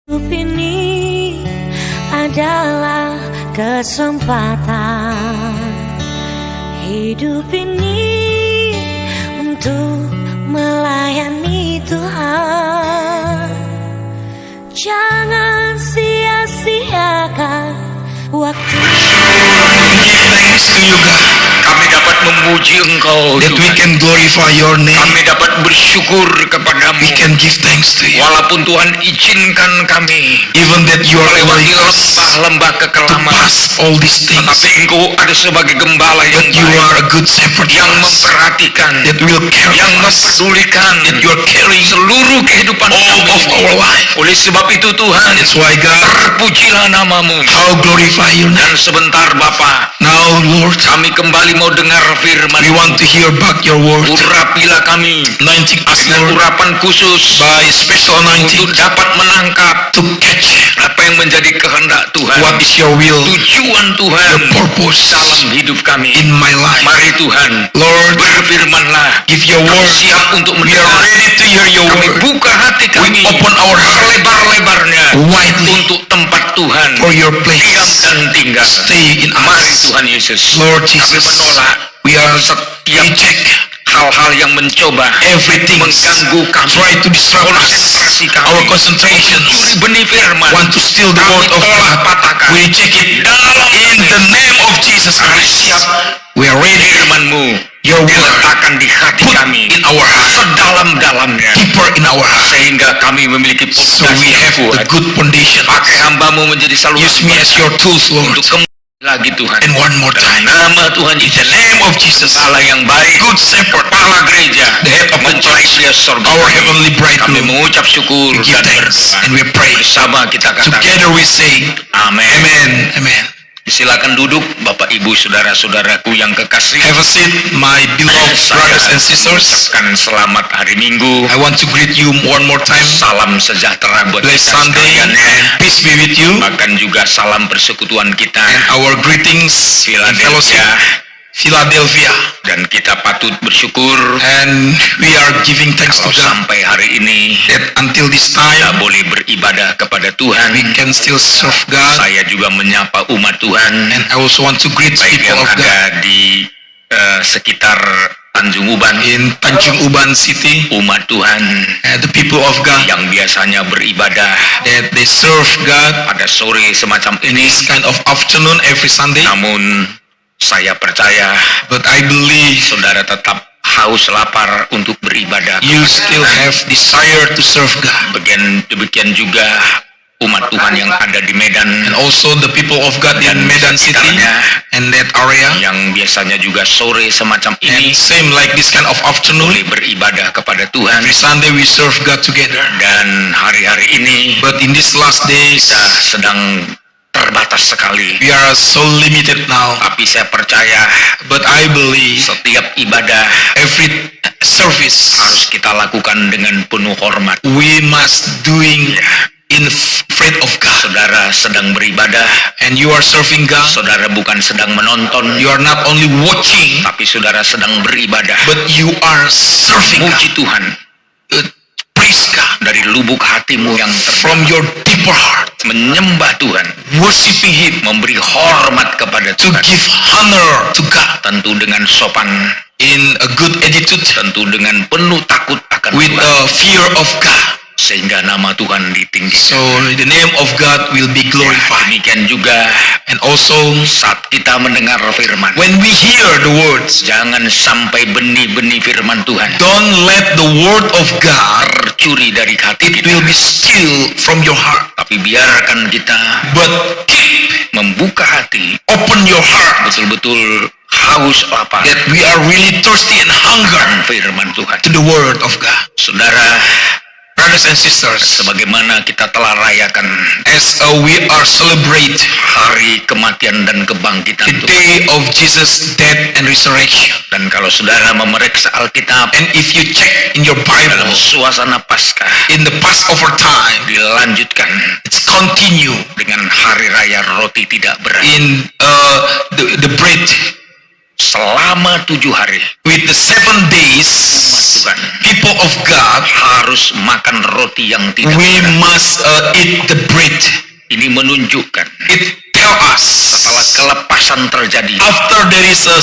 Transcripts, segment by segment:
Hidup ini adalah kesempatan. Hidup ini untuk melayani Tuhan. Jangan sia-siakan waktu. Thanks to you, God, Kami dapat memuji Engkau, that we Tuhan. can glorify your name. Kami dapat bersyukur kepadamu. We can give thanks to you. Walaupun Tuhan izinkan kami Even that you are melewati allowing us lembah-lembah to kekelaman, pass all these things. tetapi Engkau ada sebagai gembala yang But you baik, are a good shepherd yang for us, memperhatikan, that will care yang for us, mempedulikan that you are caring seluruh kehidupan all kami. of our life. Oleh sebab itu Tuhan, That's why, God, terpujilah namamu. how glorify your name. Dan sebentar Bapa, Now, Lord, kami kembali mau dengar firman. we want to hear back your word. Urapilah kami Anointing us, dengan Lord, urapan khusus by special anointing untuk dapat menangkap to catch apa yang menjadi kehendak Tuhan, what is your will, tujuan Tuhan your purpose dalam hidup kami. in my life. Mari Tuhan, Lord, berfirmanlah. give your Kami word. siap untuk We are mendengar. ready to hear your Kami word. buka hati kami We open our heart selebar-lebarnya widely untuk tempat Tuhan for your diam place. dan tinggal. Stay in Mari us. Tuhan Yesus. Lord Kami Jesus, menolak we are setiap check hal-hal yang mencoba everything, mengganggu kami, try to disrupt us, konsentrasi kami, our concentration, mencuri benih firman, want to steal the kami word of tolak God. patahkan. We reject it Dalam in the name of Jesus Kami Christ. siap We are ready. firman-Mu Your word diletakkan di hati put kami in our heart, sedalam-dalamnya, deeper in our heart, sehingga kami memiliki so fondasi we yang have the kuat. good foundation. Pakai hamba-Mu menjadi saluran Use me as your tools, Lord. untuk kembali lagi Tuhan. And one more time, Nama Tuhan in the Yesus, name of Jesus, Allah yang baik, good shepherd, kepala gereja, the head of the mencari church, dia sorga. our heavenly Kami bridegroom, mengucap syukur we give dan thanks berdoa. and we pray. Bersama kita katakan Together we say, amin. Amen, Amen. Silakan duduk Bapak Ibu Saudara-saudaraku yang kekasih. Have a seat, my beloved brothers and sisters. mengucapkan selamat hari Minggu. I want to greet you one more time. Salam sejahtera buat Blessed kita Sunday sekalian ya. and peace be with you. Bahkan juga salam persekutuan kita And our greetings and fellowship, Philadelphia. Philadelphia. Dan kita patut bersyukur And we are giving thanks to kalau God sampai hari ini that until this kita time boleh beribadah kepada Tuhan. we can still serve God. Saya juga menyapa umat Tuhan, And I also want to greet baik people yang of God ada di sekitar Tanjung Uban, in Tanjung Uban City, umat Tuhan the people of God yang biasanya beribadah that they serve God pada sore semacam in ini. this kind of afternoon every Sunday. Namun saya percaya But I believe saudara tetap haus lapar untuk beribadah. you still have desire to serve God. Demikian juga umat Tuhan yang ada di Medan, And also the people of God in Dan Medan City sekitarnya. and that area. yang biasanya juga sore semacam And ini same like this kind of afternoon, boleh beribadah kepada Tuhan. every Sunday we serve God together. Dan hari-hari ini But in these last days, kita sedang terbatas sekali. we are so limited now. Tapi saya percaya But I believe setiap ibadah every service harus kita lakukan dengan penuh hormat. we must doing in faith of God. Saudara sedang beribadah, And you are serving God. saudara bukan sedang menonton, You are not only watching, tapi saudara sedang beribadah. but you are serving Puji God. Tuhan Praise God dari lubuk hatimu yang from your deeper heart, menyembah Tuhan, worshiping Him, memberi hormat kepada to Tuhan, give honor to God tentu dengan sopan, in a good attitude, tentu dengan penuh takut akan with Tuhan, a fear of God. sehingga nama Tuhan ditinggikan. So the name of God will be glorified. Demikian juga And also saat kita mendengar firman, when we hear the words, jangan sampai benih-benih firman Tuhan don't let the word of God, tercuri dari hati it kita, will be still from your heart. tapi biarkan kita But keep, membuka hati, open your heart, betul-betul haus lapar that we are really thirsty and hunger firman Tuhan. to the word of God. Saudara, Brothers and sisters, sebagaimana kita telah rayakan as we are celebrate hari kematian dan the kebangkitan Tuhan, day of Jesus' death and resurrection, dan kalau saudara memeriksa Alkitab and if you check in your dalam Bible, suasana Paskah, in the Passover time, dilanjutkan it's continue dengan hari raya roti tidak berat. in the bread selama 7 hari With the 7 days, Tuhan people of God, harus makan roti yang tidak we berat. must eat the bread. Ini menunjukkan It tells us setelah kelepasan terjadi after there is a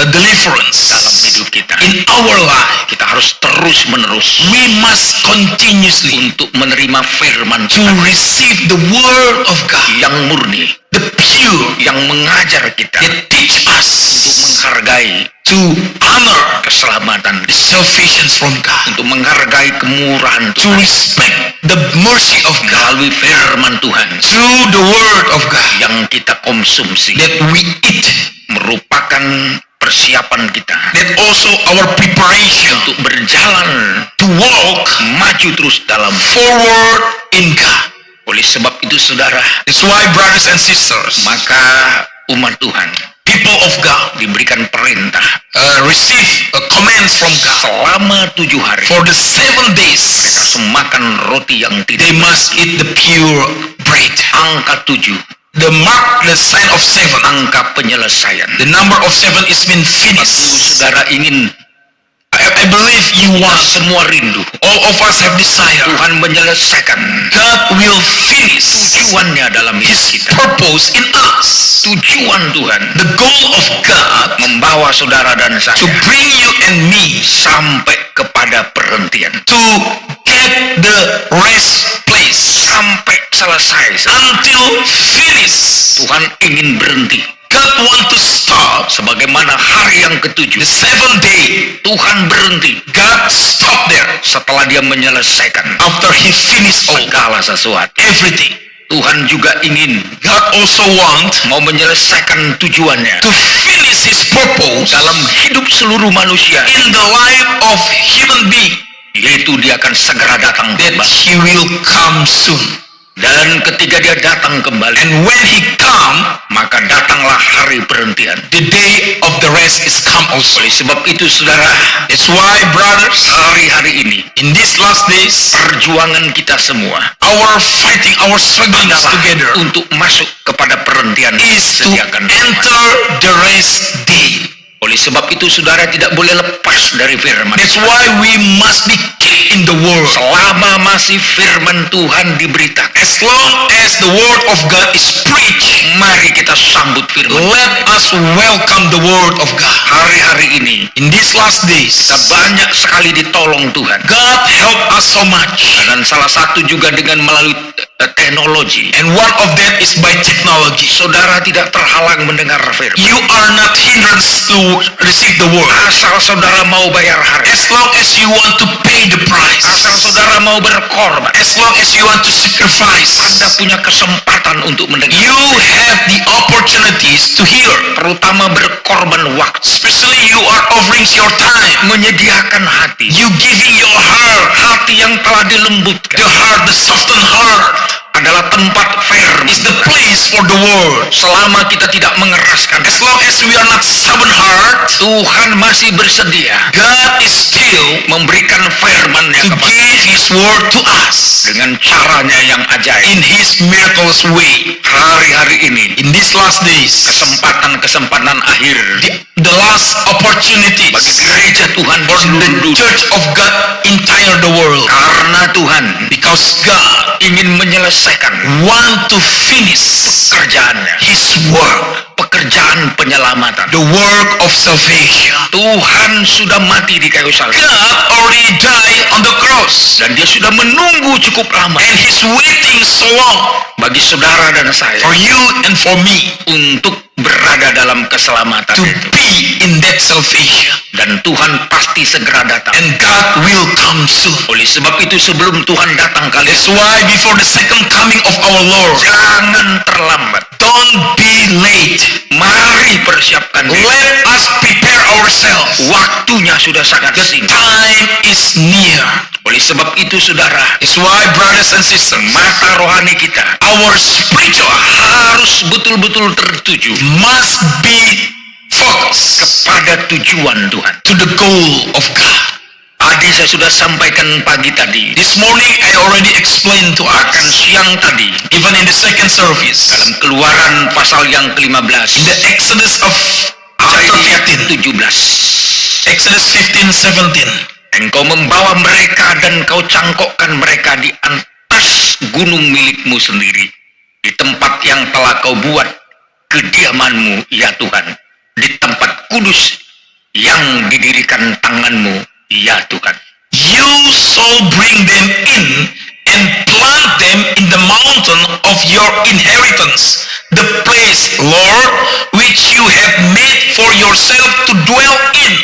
deliverance dalam hidup kita, in our life, kita harus terus menerus we must continuously untuk menerima firman to Tuhan receive the word of God, yang murni, the pure, yang mengajar kita that teach untuk us menghargai to honor keselamatan, the salvation from God, untuk menghargai kemurahan to Tuhan respect the mercy of God melalui firman Tuhan through the word of God yang kita konsumsi, that we eat, merupakan persiapan kita that also our preparation untuk berjalan to walk maju terus dalam. forward in God. Oleh sebab itu saudara, That's why, brothers and sisters, maka umat Tuhan people of God diberikan perintah receive commands from God. selama 7 hari For the 7 days, harus makan roti yang they tidak berat. must eat the pure bread. Angka 7, The mark, the sign of 7, angka penyelesaian. the number of 7 is mean finished. Saudara ingin, I believe you kita want, semua rindu all of us have desire. Tuhan menyelesaikan God will finish tujuannya dalam hidup His kita. purpose in us. Tujuan Tuhan The goal of God membawa saudara dan to saya bring you and me sampai kepada perhentian, to get the rest place sampai selesai. until finish. Tuhan ingin berhenti. God want to stop Sebagaimana hari yang ketujuh, the 7th day. Tuhan berhenti God stop there setelah dia menyelesaikan after He finished all segala sesuatu. everything. Tuhan juga ingin God also want mau menyelesaikan tujuannya to finish His purpose dalam hidup seluruh manusia, in the life of human being, yaitu dia akan segera datang that kembali. He will come soon. Dan ketika dia datang kembali, And when He come, maka datanglah hari perhentian. the day of the rest is come also. Oleh sebab itu saudara, That's why, brothers, hari-hari ini in these last days, perjuangan kita semua our fighting, our struggling adalah together untuk masuk kepada perhentian yang is to disediakan Tuhan. enter the rest day. Oleh sebab itu saudara tidak boleh lepas dari firman. That's why we must be kept in the word. Selama masih firman Tuhan diberitakan, As long as the word of God is preached, mari kita sambut firman. let us welcome the word of God. Hari-hari ini In these last days, kita banyak sekali ditolong Tuhan. God help us so much. Dan salah satu juga dengan melalui teknologi. And one of that is by technology. Saudara tidak terhalang mendengar firman. You are not hindrance to receive the word. Asal saudara mau bayar harga. As long as you want to pay the price. Asal saudara mau berkorban. As long as you want to sacrifice. Anda punya kesempatan untuk mendengar. You have the opportunities to hear. Terutama berkorban waktu. Especially you are offering your time. Menyediakan hati. You giving your heart. Hati yang telah dilembutkan. The heart, the softened heart, Adalah tempat firman. is the place for the word. Selama kita tidak mengeraskan. As long as we are not stubborn heart, Tuhan masih bersedia God is still memberikan firman-Nya to kepada give His word to us dengan caranya yang ajaib. in His miraculous way. Hari-hari ini In these last days, kesempatan akhir the last opportunities bagi gereja Tuhan di for seluruh the dunia. church of God entire the world, Karena Tuhan because God ingin menyelesaikan want to finish pekerjaannya, His work, pekerjaan penyelamatan. the work of salvation. Tuhan sudah mati di kayu salib God already died on the cross, dan dia sudah menunggu cukup lama and He's waiting so long bagi saudara dan saya for you and for me untuk berada dalam keselamatan to itu. be in that salvation. Dan Tuhan pasti segera datang. And God will come soon. Oleh sebab itu sebelum Tuhan datang kali That's ini, why before the second coming of our Lord, jangan terlambat. don't be late. Mari persiapkan diri. Let us prepare ourselves. Waktunya sudah sangat The singkat. time is near. Oleh sebab itu saudara, That's why, brothers and sisters, mata rohani kita our spiritual heart harus betul-betul tertuju must be focused pada tujuan Tuhan. to the goal of God. Tadi saya sudah sampaikan pagi tadi, This morning I already explained to bahkan us, siang tadi, even in the second service, dalam Keluaran pasal yang ke-15, in the Exodus of Chapter ayat 15. 17. Exodus 15:17. Engkau membawa mereka dan kau cangkokkan mereka di atas gunung milikmu sendiri, di tempat yang telah kau buat kediamanmu, ya Tuhan, di tempat kudus yang didirikan tanganmu, ya Tuhan. You shall bring them in and plant them in the mountain of your inheritance, the place, Lord, which you have made for yourself to dwell in,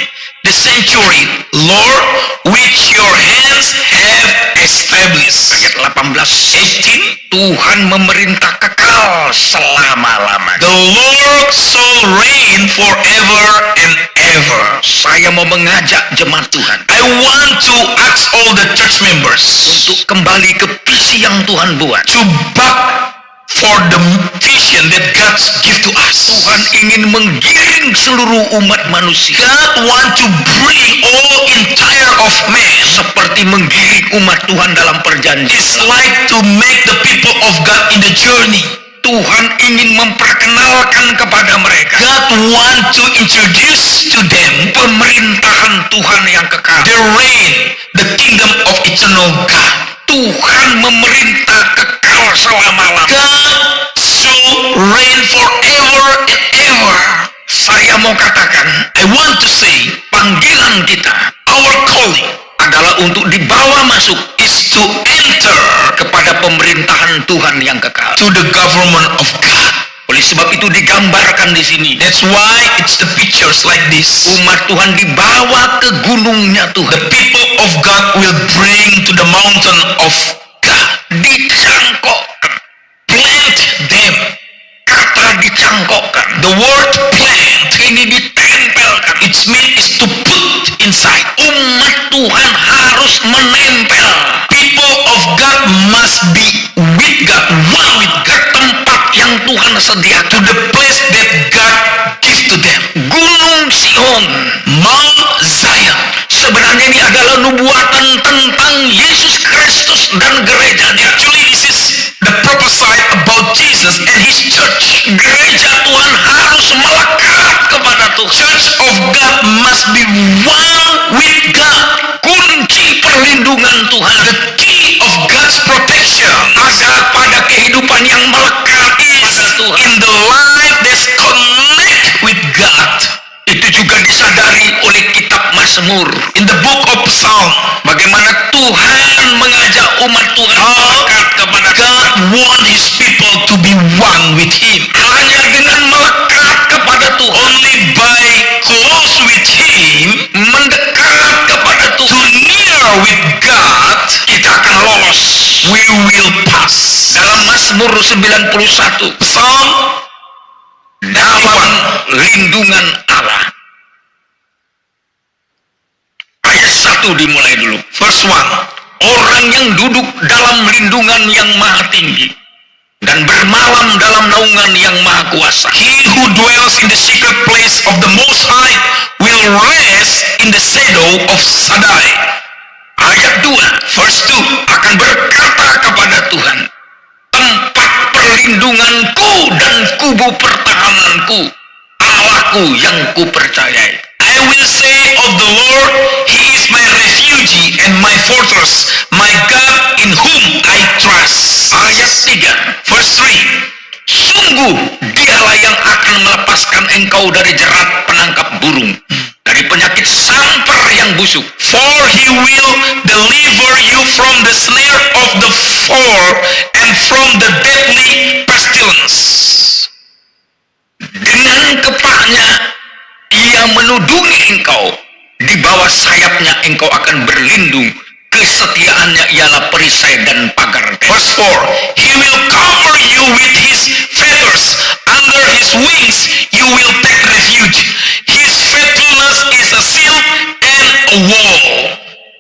the sanctuary, Lord, which your hands have established. Ayat 18. 18. Tuhan memerintah kekal selama-lamanya. The Lord shall reign forever and ever. Saya mau mengajak jemaat Tuhan I want to ask all the church members untuk kembali ke visi yang Tuhan buat. to back for the vision that God give to us. Tuhan ingin menggiring seluruh umat manusia God want to bring all entire of man. seperti menggiring umat Tuhan dalam perjanjian. It's like to make the people of God in the journey. Tuhan ingin memperkenalkan kepada mereka God want to introduce to them pemerintahan Tuhan yang kekal. the reign, the kingdom of eternal God. Tuhan memerintah kekal selama-lamanya. God shall reign forever and ever. Saya mau katakan, I want to say, panggilan kita our calling adalah untuk dibawa masuk is to enter kepada pemerintahan Tuhan yang kekal. to the government of God. Oleh sebab itu digambarkan di sini, That's why it's the pictures like this. umat Tuhan dibawa ke gunungnya The Tuhan, people of God will bring to the mountain of God. dicangkokkan. Plant them. Kata dicangkokkan, The word plant, ini ditempelkan. its mean is to put inside. Umat Tuhan harus menempel People of God must be with God, one with God, ke tempat yang Tuhan to sediakan. the place that God give to them. Gunung Sion Mount Zion. sebenarnya ini adalah nubuatan tentang Yesus Kristus dan gerejanya. Actually, this is the prophesy about Jesus and his church. Gereja Tuhan harus melekat kepada Tuhan. Church of God must be one with God. Kunci perlindungan Tuhan The key of God's protection ada pada kehidupan yang melekat is pada Tuhan. in the life that's connect with God. Itu juga disadari oleh kitab Mazmur. In the book of Psalm, Bagaimana Tuhan mengajak umat Tuhan melekat kepada God Tuhan. want his people to be one with him. Hanya dengan melekat kepada Tuhan, Only by close with him, mendekat kepada to Tuhan, near with God, kita akan lolos. we will pass. Dalam Mazmur 91, Psalm dalam lindungan Allah. Ayat 1 dimulai dulu. verse 1. Orang yang duduk dalam lindungan yang maha tinggi dan bermalam dalam naungan yang maha kuasa, He who dwells in the secret place of the Most High will rest in the shadow of Shaddai. ayat 2, Verse 2. akan berkata kepada Tuhan, tempat perlindunganku dan kubu pertahananku, Allahku yang kupercayai. I will say of the Lord, He is my refuge and my fortress, my God in whom I trust. Ayat 3, Verse 3. sungguh dialah yang akan melepaskan engkau dari jerat penangkap burung, dari penyakit sampar yang busuk. For he will deliver you from the snare of the fowler and from the deadly pestilence. Dengan kepaknya ia menudungi engkau, di bawah sayapnya engkau akan berlindung. Kesetiaannya ialah perisai dan pagar tembok. Verse 4. He will cover you with his feathers. Under his wings you will take refuge. His faithfulness is a shield and a wall.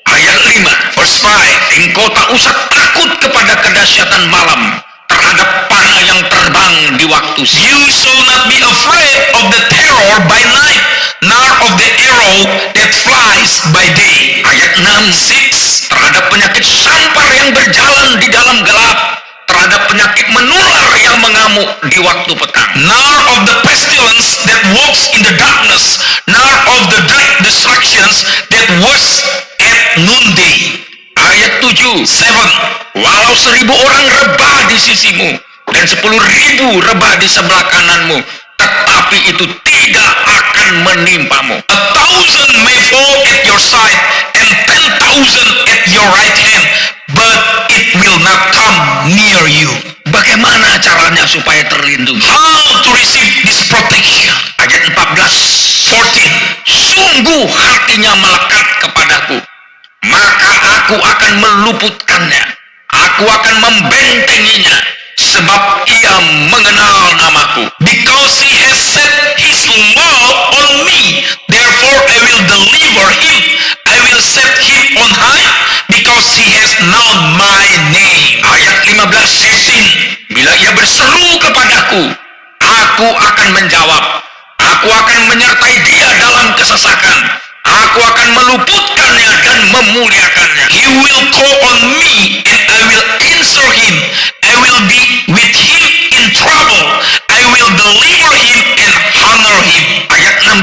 Ayat 5, Verse 5. engkau tak usah takut kepada kedahsyatan malam, terhadap panah yang terbang di waktu siang. You shall not be afraid of the terror by night, nor of the arrow that flies by day. Ayat 6, 6. terhadap penyakit sampar yang berjalan di dalam gelap, terhadap penyakit menular yang mengamuk di waktu petang. nor of the pestilence that walks in the darkness, nor of the dark destructions that was at noonday. Ayat 7. 7. Walau 1000 orang rebah di sisimu dan 10.000 rebah di sebelah kananmu, tetapi itu tidak akan menimpamu. 1,000 may fall at your side and 10,000 at your right hand, but it will not come near you. Bagaimana caranya supaya terlindungi? How to receive this protection? Ayat 14. 14. Sungguh hatinya melekat kepadaku, maka aku akan meluputkannya. Aku akan membentenginya, sebab ia mengenal namaku. Because he has set his love on me, therefore I will deliver him. I will set him on high, because he has known my name. Ayat 15. Bila ia berseru kepadaku, aku akan menjawab. Aku akan menyertai dia dalam kesesakan. Aku akan meluputkannya dan memuliakannya. He will call on me, and I will answer him. I will be with him in trouble. I will deliver him and honor him. Ayat 16.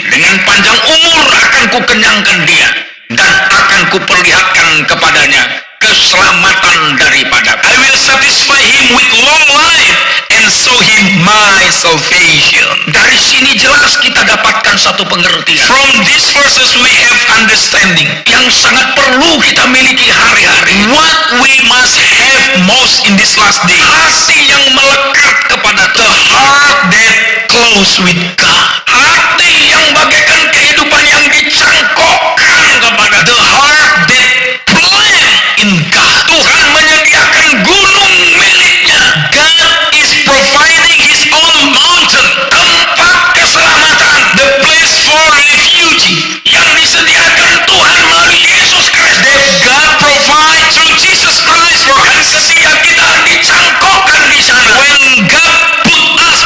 16. Dengan panjang umur akan kukenyangkan dia, dan akan kuperlihatkan kepadanya keselamatan daripadaku. I will satisfy him with long life and show him my salvation. Dari sini jelas kita dapatkan satu pengertian From these verses we have understanding. yang sangat perlu kita miliki hari-hari. What we must have most in this last day. Hati yang melekat kepada The Tuhan. heart that close with God. Hati yang bagaikan kehidupan yang dicangkokkan kepada The Tuhan. heart that plant in God. Tuhan menyediakan gunung miliknya, God is providing his own mountain. tempat keselamatan The place for refuge yang disediakan Tuhan melalui Yesus Kristus. that God provide through Jesus Christ for Dan us. ketika kita dicangkokkan di sana, When God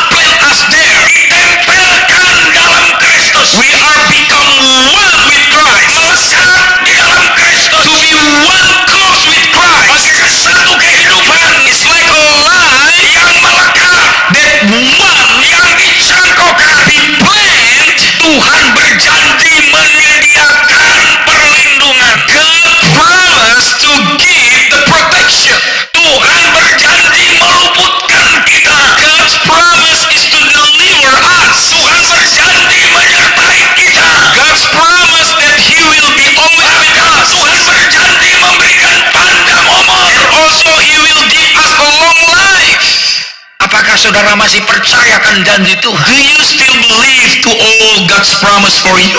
plant us there, ditempelkan dalam Kristus, we are become one with Christ. melekat di dalam Kristus, To be one close with Christ. bagaikan satu kehidupan It's like a line yang melekat, that one yang dicangkokkan. be plant. Tuhan berjanji menyediakan perlindungan. God promised to give the protection. Tuhan berjanji meluputkan kita. God's promise is to deliver us. Tuhan berjanji menyertai kita. God's promise that he will be always with us. Tuhan berjanji memberikan panjang umur. And also he will give us a long life. Apakah saudara masih percayakan janji Tuhan? Do you still believe to all God's promise for you?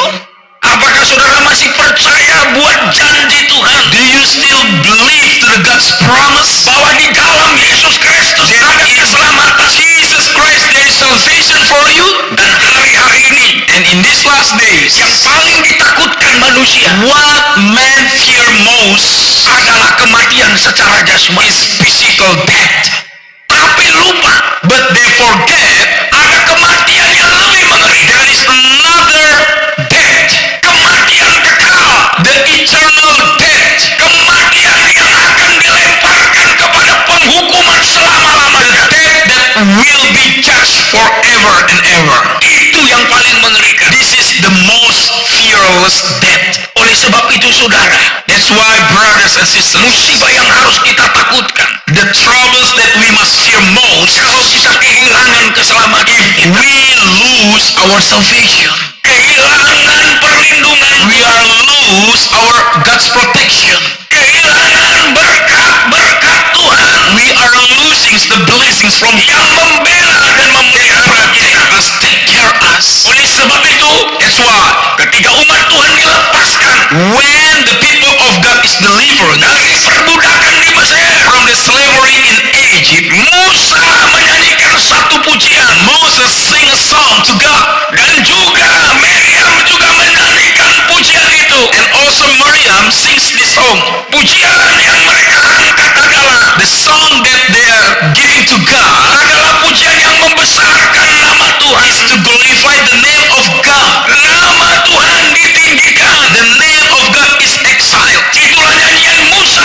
Apakah saudara masih percaya buat janji Tuhan? Do you still believe to the God's promise? Bahwa di dalam Yesus Kristus There ada is keselamatan. Jesus Christ, there is salvation for you. Dan hari-hari ini And in these last days, yang paling ditakutkan manusia what men fear most adalah kematian secara jasmani. is physical death. Tapi lupa But they forget ada kematian yang lebih mengerikan. there is another death, Kematian kekal. the eternal death, Kematian yang akan dilemparkan kepada penghukuman selama-lamanya. death that will be judged forever and ever. Itu yang paling mengerikan. This is the most fearless death. Oleh sebab itu saudara, That's why, brothers and sisters, musibah yang harus kita takutkan the troubles that we must fear most, kalau kita kehilangan keselamatan, we lose our salvation. kehilangan perlindungan, We are lose our God's protection. kehilangan berkat-berkat Tuhan We are losing the blessings from yang membela dan memelihara kita. us, take care us. Oleh sebab itu, That's why ketika umat Tuhan dilepaskan when the people of God is delivered dari perbudakan di Mesir, from the slavery in Egypt, Musa menyanyikan satu pujian, Moses sing a song to God, dan juga Miriam juga menyanyikan pujian itu. and also Miriam sings this song. Pujian yang mereka angkat adalah The song that they are giving to God pujian yang membesarkan nama Tuhan. is to glorify the name of God. Nama Tuhan ditinggikan. The name of God is exiled. Itulah nyanyian Musa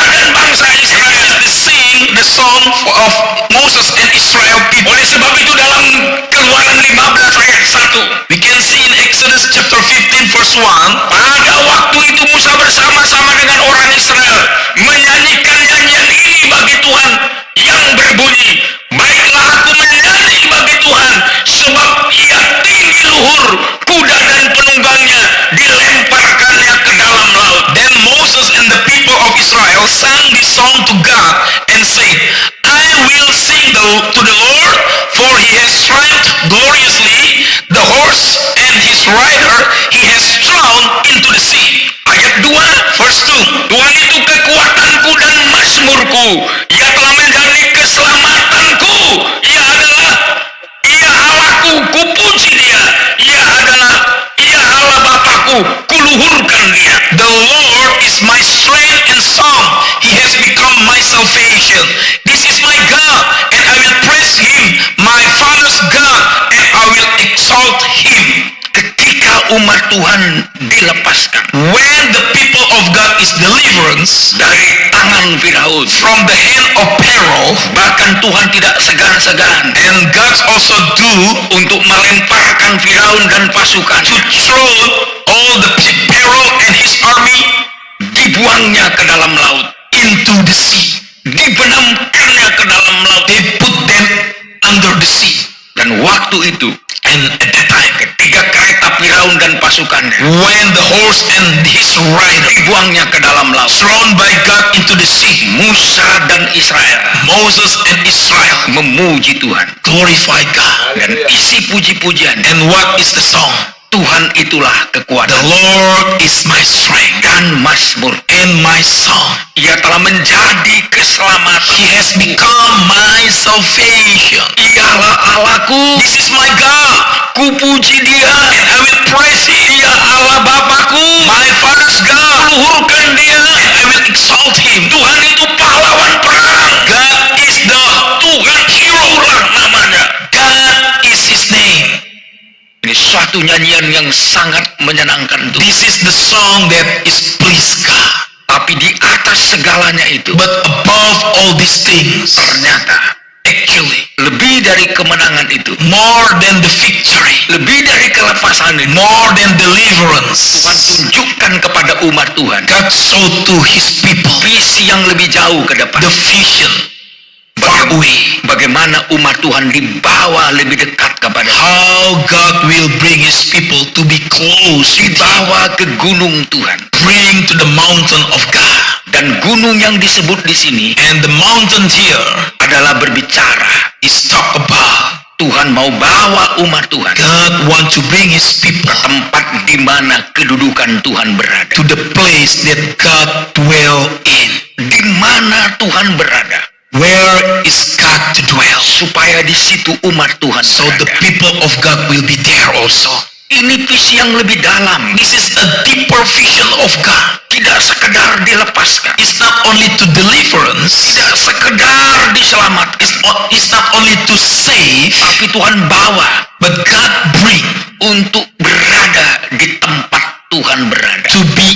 of Moses and Israel people. Oleh sebab itu dalam Keluaran 15 ayat 1, We can see in Exodus chapter 15 verse 1, pada waktu itu Musa bersama-sama dengan orang Israel menyanyikan nyanyian ini bagi Tuhan yang berbunyi, baiklah aku menyanyi bagi Tuhan, sebab ia tinggi luhur, kuda dan penunggangnya dilemparkannya ke dalam laut. then Moses and the people of Israel sang this song to God and said, I will sing to the Lord, for he has triumphed gloriously. The horse and his rider he has thrown into the sea. Ayat 2, Verse 2. Tuhan itu kekuatanku dan mazmurku, ia telah menjadi keselamatanku, ia Allahku, kupuji dia, ia Allah Bapakku, kuluhurkan dia. The Lord is my strength and song. He has become my salvation. This is my God, and I will praise him, my father's God, and I will exalt him. Ketika umat Tuhan dilepaskan When the people of God is deliverance dari tangan Firaun, from the hand of Pharaoh, bahkan Tuhan tidak segan-segan and God also do untuk melemparkan Firaun dan pasukan, to throw all the Pharaoh and his army dibuangnya ke dalam laut, into the sea. dibenamkannya ke dalam laut. They put them under the sea. Dan waktu itu, And at that time, ketika kereta Firaun dan pasukannya when the horse and his rider dibuangnya ke dalam laut, thrown by God into the sea, Musa dan Israel Moses and Israel memuji Tuhan. glorify God. Dan isi puji-pujian, And what is the song? Tuhan itulah The kekuatan Lord is my strength dan mazmur. and my song. Ia telah menjadi keselamatan. He has become my salvation. Ialah Allahku, This is my God, kupuji dia, and I will praise him. ia Allah Bapakku, My father's God, luhurkan dia. and I will exalt him. Tuhan itu pahlawan perang. God is the Tuhan hero lah namanya. God is his name. Ini suatu nyanyian yang sangat menyenangkan Tuhan. This is the song that is please God. Tapi di atas segalanya itu, But above all these things, ternyata actually, lebih dari kemenangan itu, more than the victory, lebih dari kelepasan itu, more than Tuhan deliverance, tunjukkan kepada umat Tuhan God showed to his people visi yang lebih jauh ke depan. the vision far away. Bagaimana umat Tuhan dibawa lebih dekat kepada Dia. How God will bring his people to be close with him. Dibawa ke gunung Tuhan. Bring to the mountain of God. Dan gunung yang disebut di sini And the mountain here adalah berbicara. is talk about Tuhan mau bawa umat Tuhan God want to bring his people tempat di mana kedudukan Tuhan berada. to the place that God dwell in. Di mana Tuhan berada, Where is God to dwell? supaya di situ umat Tuhan So the berada. people of God will be there also. Ini visi yang lebih dalam. This is a deeper vision of God. Tidak sekedar dilepaskan, It's not only to deliverance. tidak sekedar diselamatkan, It's not only to save, tapi Tuhan bawa but God bring untuk berada di tempat Tuhan berada. to be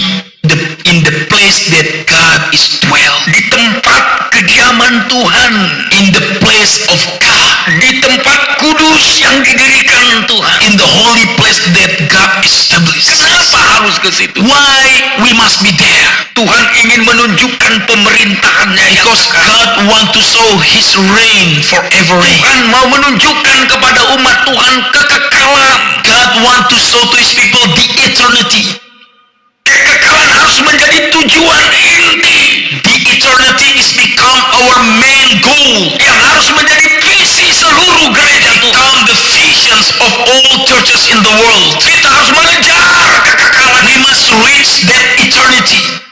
in the place that God is dwell. Di tempat kediaman Tuhan, In the place of God. di tempat kudus yang didirikan Tuhan. In the holy place that God established. Kenapa harus ke situ? Why we must be there? Tuhan ingin menunjukkan pemerintahannya yang Because kekal. God want to show his reign forever. Tuhan mau menunjukkan kepada umat Tuhan kekekalan. God want to show to his people the eternity. Kekekalan harus menjadi tujuan inti The eternity is become our main goal. yang harus menjadi visi seluruh gereja Tuhan. Become the visions of all churches in the world. Kita harus mengejar kekekalan. We must reach that eternity.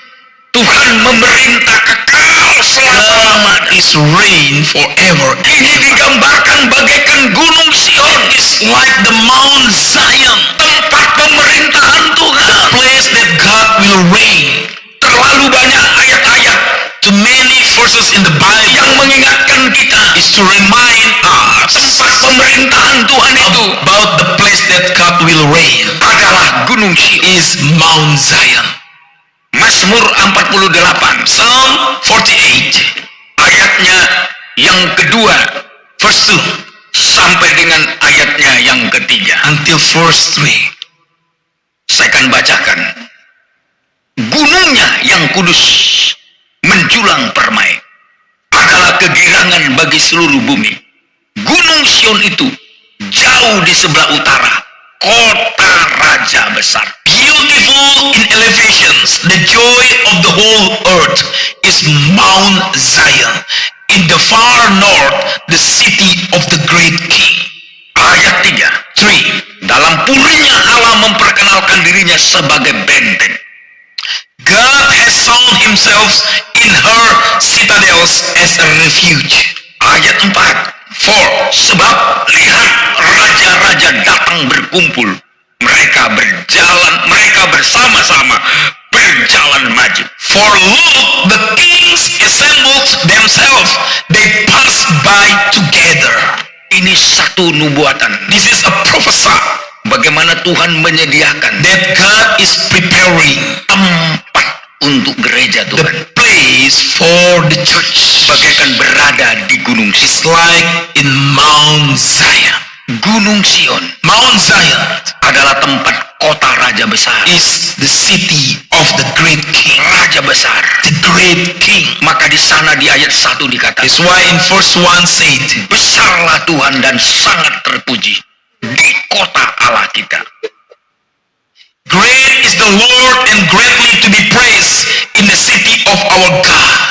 Tuhan memerintah kekal God selama-lamanya. is reign forever. Ini digambarkan bagaikan gunung Sion, It's like the Mount Zion, tempat pemerintahan Tuhan. place that God will reign. Terlalu banyak ayat-ayat To many verses in the Bible yang mengingatkan kita is to remind us tempat pemerintahan Tuhan itu about the place that God will reign adalah gunung Sion. is Mount Zion. Mazmur 48 Psalm 48 ayatnya yang kedua Verse 2 sampai dengan ayatnya yang ketiga. until verse 3. Saya akan bacakan. Gunungnya yang kudus menjulang permai adalah kegirangan bagi seluruh bumi. Gunung Sion itu jauh di sebelah utara, kota raja besar. Beautiful in elevations, the joy of the whole earth is Mount Zion. In the far north, the city of the great king. Ayat 3. 3. Dalam pulihnya Allah memperkenalkan dirinya sebagai benteng. God has found himself in her citadels as a refuge. Ayat 4. Sebab lihat raja-raja datang berkumpul. Mereka berjalan, mereka bersama-sama berjalan maju. For look, the kings assembled themselves, they pass by together. Ini satu nubuatan. This is a prophecy Bagaimana Tuhan menyediakan that God is preparing tempat untuk gereja the Tuhan. place for the church. Bagaikan berada di Gunung Sion. It's like in Mount Zion. Gunung Sion Mount Zion adalah tempat kota raja besar. is the city of the great king. Raja besar. The great king. Maka di sana di ayat 1 dikatakan, That's why in verse 1 said, besarlah Tuhan dan sangat terpuji di kota Allah kita. great is the Lord and greatly to be praised in the city of our God.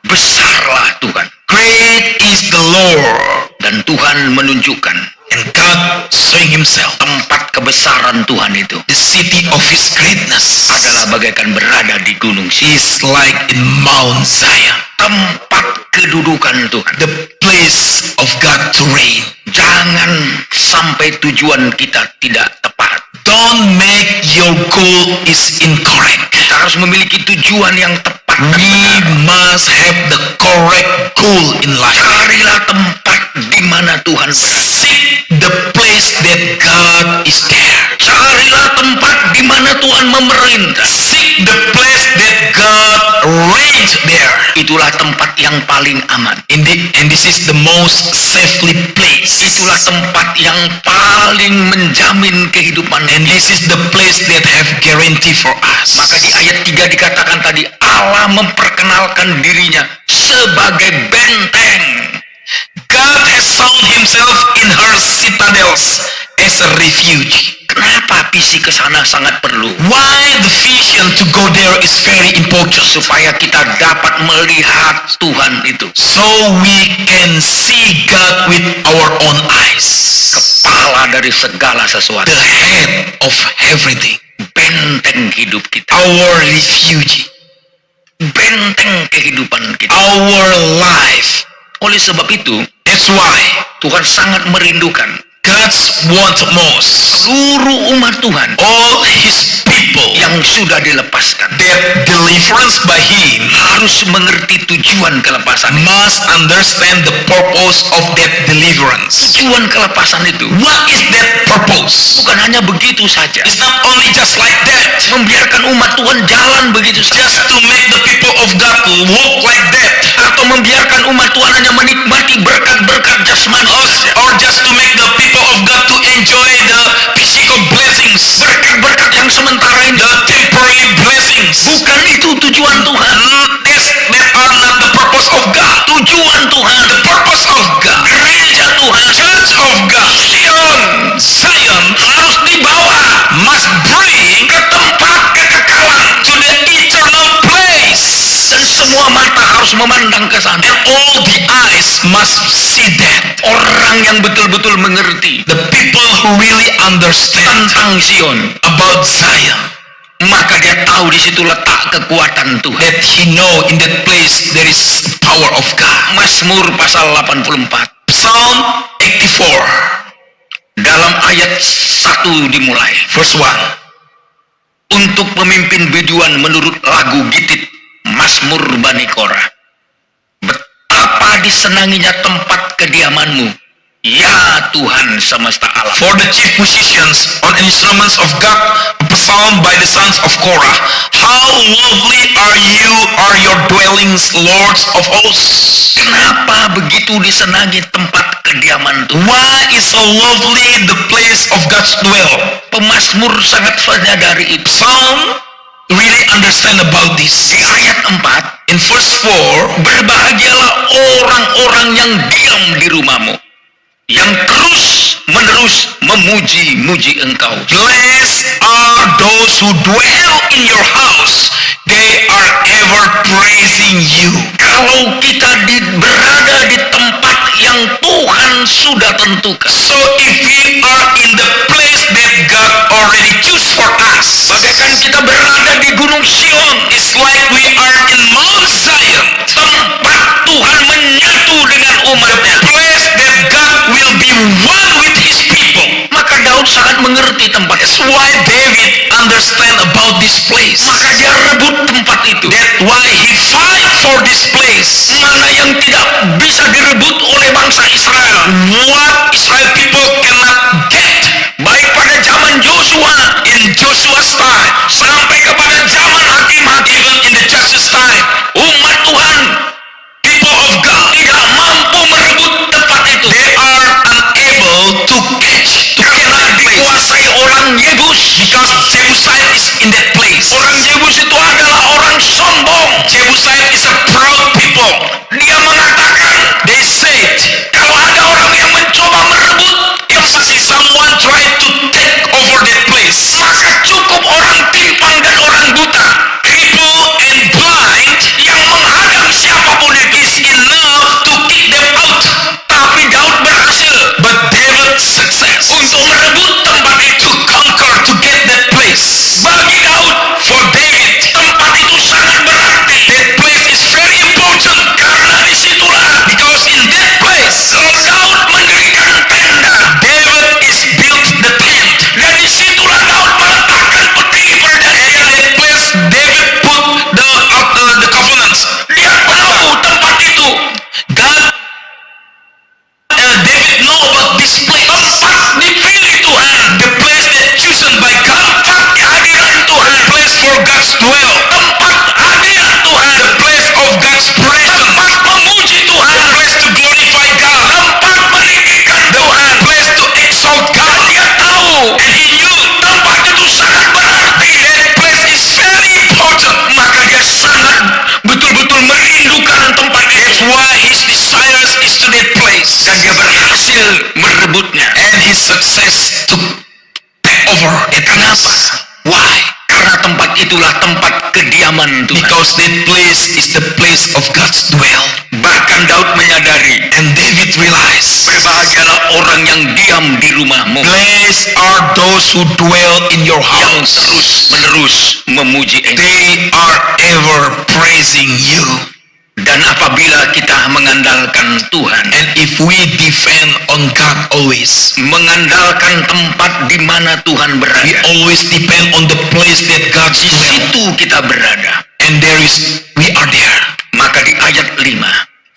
Besarlah Tuhan. Great is the Lord, Dan Tuhan menunjukkan and God showing himself. tempat kebesaran Tuhan itu The city of his greatness adalah bagaikan berada di Gunung Sion. is like in Mount Zion. Tempat kedudukan Tuhan. The place of God to reign. Jangan sampai tujuan kita tidak tepat. Don't make your goal is incorrect. Kita harus memiliki tujuan yang tepat. We must have the correct goal in life. Carilah tempat di mana Tuhan berada. Seek the place that God is there. Carilah tempat di mana Tuhan memerintah. Seek the place that God reigns there. Itulah tempat yang paling aman. And this is the most safely place. Itulah tempat yang paling menjamin kehidupan. And this is the place that have guarantee for us. Maka di ayat 3 dikatakan tadi, Allah memperkenalkan dirinya sebagai benteng. God has found himself in her citadels as a refuge. Kenapa visi ke sana sangat perlu? Why the vision to go there is very important. Supaya kita dapat melihat Tuhan itu. So we can see God with our own eyes. Kepala dari segala sesuatu. The head of everything. Benteng hidup kita. Our refuge. Benteng kehidupan kita. Our life. Oleh sebab itu, That's why Tuhan sangat merindukan God's want most. seluruh umat Tuhan All his people yang sudah dilepaskan that deliverance by him harus mengerti tujuan kelepasan. must understand the purpose of that deliverance. Tujuan kelepasan itu What is that purpose? bukan hanya begitu saja, It's not only just like that, membiarkan umat Tuhan jalan begitu just saja, to make the people of God walk like that, atau membiarkan umat Tuhan hanya menikmati berkat-berkat jasmani saja. or just to make the people of God to enjoy the physical blessings, Berkat-berkat yang sementara ini, the temporary blessings. bukan itu tujuan Tuhan. That are not the purpose of God. Tujuan Tuhan, The purpose of God, gereja Tuhan, Church of God, Sion Zion harus dibawa must bring ke tempat kekekalan, to the eternal place. dan semua mata harus memandang ke sana. And all the eyes must see that. Orang yang betul-betul mengerti The people who really understand tentang Sion, about Zion, maka dia tahu di situ letak kekuatan Tuhan. that he know in that place there is power of God. Mazmur pasal 84 Psalm 84 dalam ayat 1 dimulai. verse 1. Untuk pemimpin biduan menurut lagu Gitit, Mazmur Bani Korah. Betapa disenanginya tempat kediamanmu, Ya Tuhan semesta alam. For the chief musicians on instruments of God, a psalm by the sons of Korah. How lovely are your dwellings, lords of hosts. Kenapa begitu disenangi tempat kediaman Tuhan? Why is so lovely the place of God's dwell? Pemazmur sangat menyadari itu. Psalm really understand about Di this. ayat 4, In verse 4, berbahagialah orang-orang yang diam di rumahmu, yang terus-menerus memuji-muji engkau. blessed are those who dwell in your house. They are ever praising you. Kalau kita berada di tempat yang Tuhan sudah tentukan, So if we are in the place that God already choose for us, bagaikan kita berada di Gunung Sion, it's like we are in Mount Zion, tempat Tuhan menyatu dengan umatnya, place that God will be one with his people. maka Daud sangat mengerti tempat itu. That's why David understand about this place. Maka dia rebut tempat itu. That's why he fight for this place. Mana yang tidak bisa direbut oleh bangsa Israel, What Israel people cannot get, baik pada zaman Joshua in Joshua's time, sampai kepada zaman hakim-hakim, even in the judges' time, umat Tuhan people of God, tidak mampu merebut tempat itu they are unable to catch, to get karena that place. dikuasai orang Yebus. Because Jebusite is in that place. Orang Yebus itu adalah orang sombong. Jebusite is a proud people. Dia mengatakan, They said, kalau ada orang yang mencoba merebut, if someone tried to take over that place, maka cukup orang timpang dan orang buta cripple and blind yang menghadang siapapun itu. is enough to kick them out. Tapi Daud berhasil But David's success untuk merebut tempat itu. to conquer, to get that place. Bagi Daud, For David, tempat itu sangat berarti that place is very important, karena disitulah because in that place, Daud mendirikan tenda, David is built the tent. dan disitulah Daud meletakkan peti In perjanjian. that place, David put the covenants. Dia tahu tempat itu God, David know about this place. tempat dipilih Tuhan, The place that chosen by God. tempat kehadiran Tuhan, The place for God's dwell. tempat hadirat Tuhan, The place of God's presence. tempat memuji The Tuhan, place to glorify God. tempat meninggikan The Tuhan. place to exalt Dan God. dia tahu And he knew tempat itu sangat berarti. that place is very important. Maka dia sangat betul-betul merindukan tempat That's itu. why his desires is to that place. Dan dia berhasil merebutnya. And his success to take over that place. Why? Karena tempat itulah tempat kediaman Tuhan. Because that place is the place of God's dwell. Bahkan Daud menyadari, And David realized, berbahagialah orang yang diam di rumahmu, blessed are those who dwell in your yang house. terus-menerus memuji Engkau. They are ever praising you. Dan apabila kita mengandalkan Tuhan, And if we depend on God always, mengandalkan tempat di mana Tuhan we berada, always depend on the place that God di dwell. situ kita berada. And we are there. Maka di ayat 5,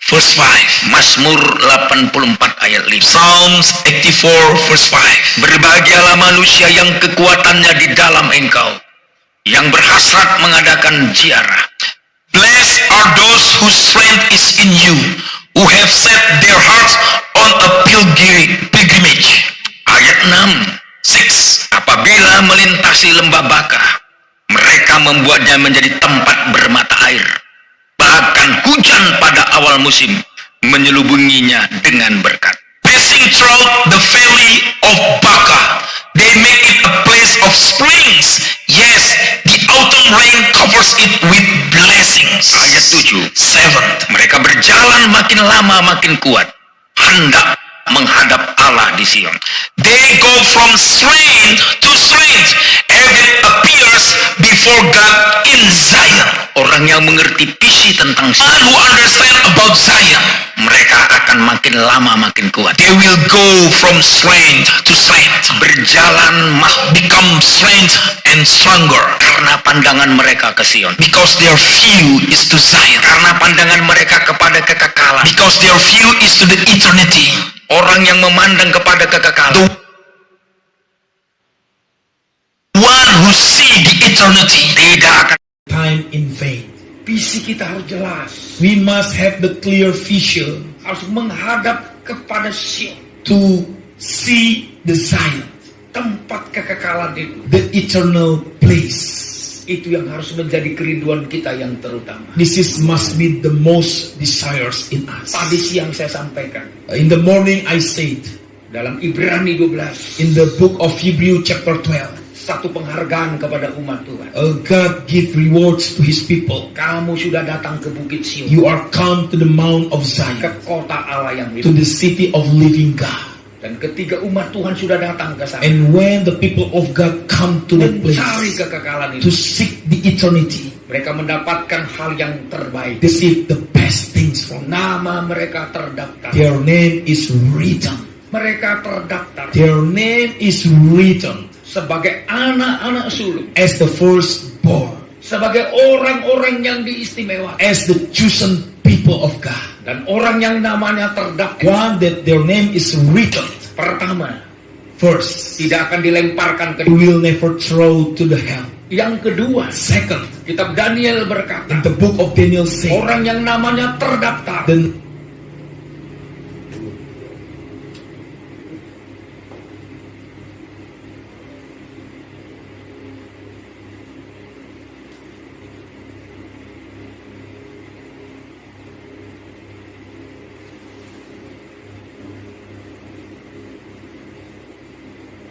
Verse 5. Mazmur 84 ayat 5. Psalms 84 verse 5. Berbahagialah manusia yang kekuatannya di dalam Engkau, yang berhasrat mengadakan ziarah. Blessed are those whose strength is in you, who have set their hearts on a pilgrimage. Ayat 6. Apabila melintasi lembah Baka, mereka membuatnya menjadi tempat bermata air. Bahkan hujan pada awal musim menyelubunginya dengan berkat. Passing through the valley of Baca, they make it a place of springs. Yes, the autumn rain covers it with blessings. Ayat 7. 7. Mereka berjalan makin lama makin kuat, hendak menghadap Allah di Sion. They go from strength to strength, and it appears before God in Zion. Orang yang mengerti visi tentang Sion, One who understand about Zion, mereka akan makin lama makin kuat. they will go from strength to strength, Berjalan become strength and stronger, karena pandangan mereka ke Sion. because their view is to Zion, Karena pandangan mereka kepada kekekalan. because their view is to the eternity. Orang yang memandang kepada kekekalan. The one who see the eternity. Tidak akan time in vain. visi kita harus jelas. We must have the clear vision Harus menghadap kepada Sion. to see the Zion, Tempat kekekalan itu. the eternal place. Itu yang harus menjadi kerinduan kita yang terutama. This must be the most desires in us. Tadi siang saya sampaikan. In the morning I said, Dalam Ibrani 12. in the book of Hebrew chapter 12, Satu penghargaan kepada umat Tuhan. God give rewards to his people. Kamu sudah datang ke Bukit Sion. You are come to the Mount of Ke Zion, kota Allah yang to hidup. the city of living God. Dan ketika umat Tuhan sudah datang ke sana. And when the people of God come to the Mencari place kekekalan to itu. seek the eternity, Mereka mendapatkan hal yang terbaik. they seek the best things from God. Nama mereka terdaftar. Their name is written. Mereka terdaftar Their name is written sebagai anak-anak sulung. as the firstborn, Sebagai orang-orang yang diistimewakan. as the chosen people of God. Dan orang yang namanya terdaftar. One that their name is written Pertama, first, tidak akan dilemparkan ke will never throw to the hell. Yang kedua, Second, kitab Daniel berkata, in the book of Daniel says, orang yang namanya terdaftar the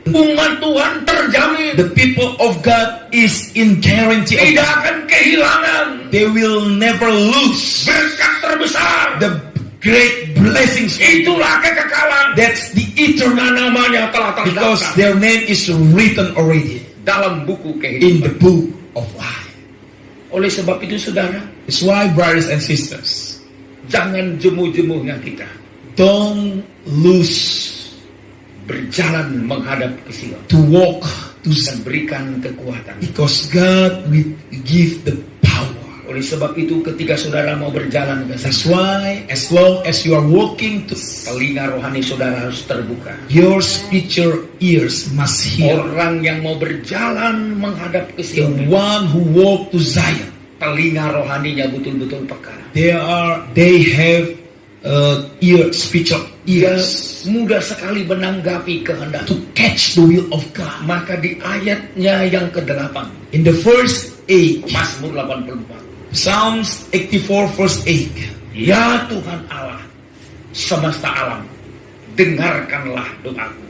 umat Tuhan terjamin the people of God is in guarantee tidak of akan kehilangan they will never lose berkat terbesar. the great blessings. Itulah kekekalan. That's the eternal, Namanya telah because terdaftar their name is written already dalam buku in the kehidupan. book of life. Oleh sebab itu saudara, That's why, brothers and sisters, jangan jemu-jemuhnya kita don't lose berjalan menghadap ke Sion to walk to dan berikan kekuatan. because God will give the power. Oleh sebab itu ketika saudara mau berjalan ke That's sana, why as long as you are walking to telinga rohani saudara harus terbuka. your spiritual ears must hear. Orang yang mau berjalan menghadap ke The Sion, one who walk to Zion, telinga rohaninya betul-betul peka. they have spiritual Dia ears mudah sekali menanggapi kehendak. to catch the will of God. Maka di ayatnya yang ke-8, In the verse 8, Mazmur 84. Psalms 84 verse 8, Ya Tuhan Allah, semesta alam, dengarkanlah doaku.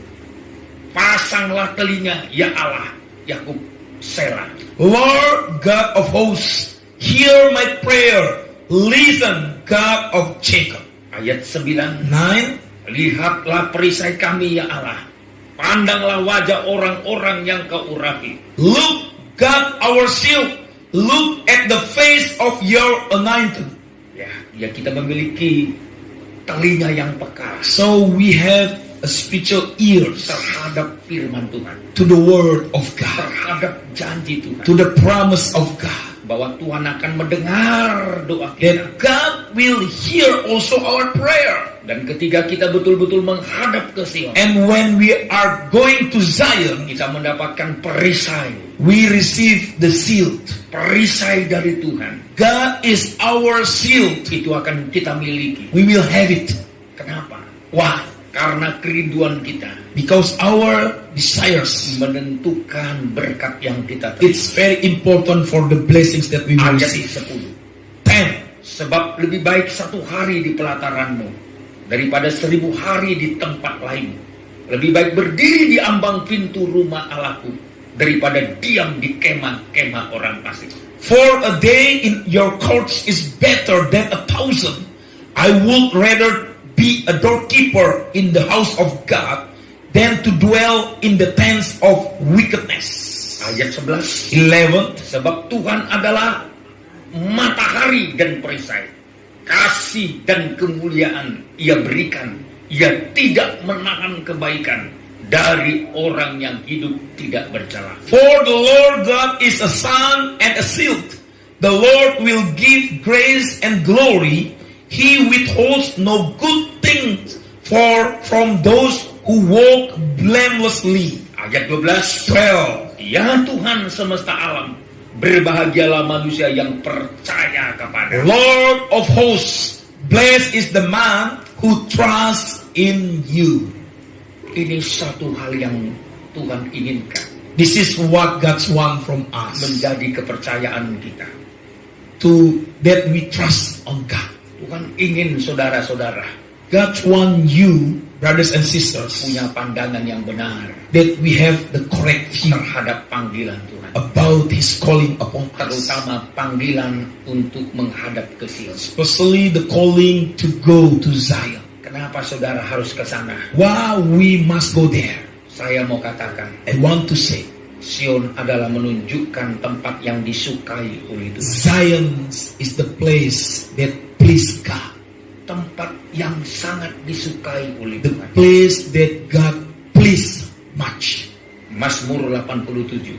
Pasanglah telinga, ya Allah, Yakub, Selah. Lord God of hosts, hear my prayer. Listen, God of Jacob. Ayat 9, 9, lihatlah perisai kami, ya Allah. Pandanglah wajah orang-orang yang kau urapi. look, God our shield. Look at the face of your anointed. Ya kita memiliki telinga yang peka So we have a spiritual ears terhadap firman Tuhan, to the word of God, terhadap janji Tuhan, to the promise of God. bahwa Tuhan akan mendengar doa kita. That God will hear also our prayer. Dan ketika kita betul-betul menghadap ke Sion, And when we are going to Zion, kita mendapatkan perisai, we receive the shield. perisai dari Tuhan. God is our shield. Itu akan kita miliki. We will have it. Kenapa? Why? Karena kerinduan kita Because our desires, menentukan berkat yang kita terima. it's very important for the blessings that we will Ayat receive. 10. 10. Sebab lebih baik 1 hari di pelataranmu daripada 1000 hari di tempat lain. Lebih baik berdiri di ambang pintu rumah Allahku daripada diam di kemah-kemah orang fasik. For a day in your courts is better than 1,000. I would rather be a doorkeeper in the house of God than to dwell in the tents of wickedness. Ayat 11. 11. Sebab Tuhan adalah matahari dan perisai. Kasih dan kemuliaan Ia berikan. Ia tidak menahan kebaikan dari orang yang hidup tidak bercela. For the Lord God is a sun and a shield. The Lord will give grace and glory. He withholds no good things For from those who walk blamelessly. Ayat 12. 12. Ya Tuhan semesta alam, berbahagialah manusia yang percaya kepada. Lord of hosts, blessed is the man who trusts in you. Ini satu hal yang Tuhan inginkan This is what God wants from us. menjadi kepercayaan kita. That we trust on God. Tuhan ingin saudara-saudara God wants you, brothers and sisters, punya pandangan yang benar that we have the correct view terhadap panggilan Tuhan, about His calling upon us. terutama panggilan untuk menghadap ke Sion. Especially the calling to go to Zion. Kenapa saudara harus ke sana? Why we must go there? Saya mau katakan, I want to say, Sion adalah menunjukkan tempat yang disukai oleh Tuhan. Zion is the place that please God. Tempat yang sangat disukai oleh The Tuhan. place that God please much. Mazmur 87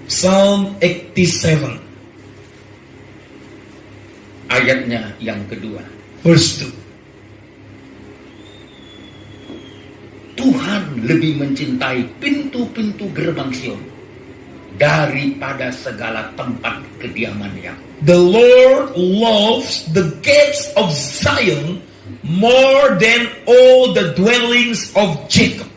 Psalm 87, ayatnya yang kedua. verse 2. Tuhan lebih mencintai pintu-pintu gerbang Sion daripada segala tempat kediamannya. The Lord loves the gates of Zion more than all the dwellings of Jacob.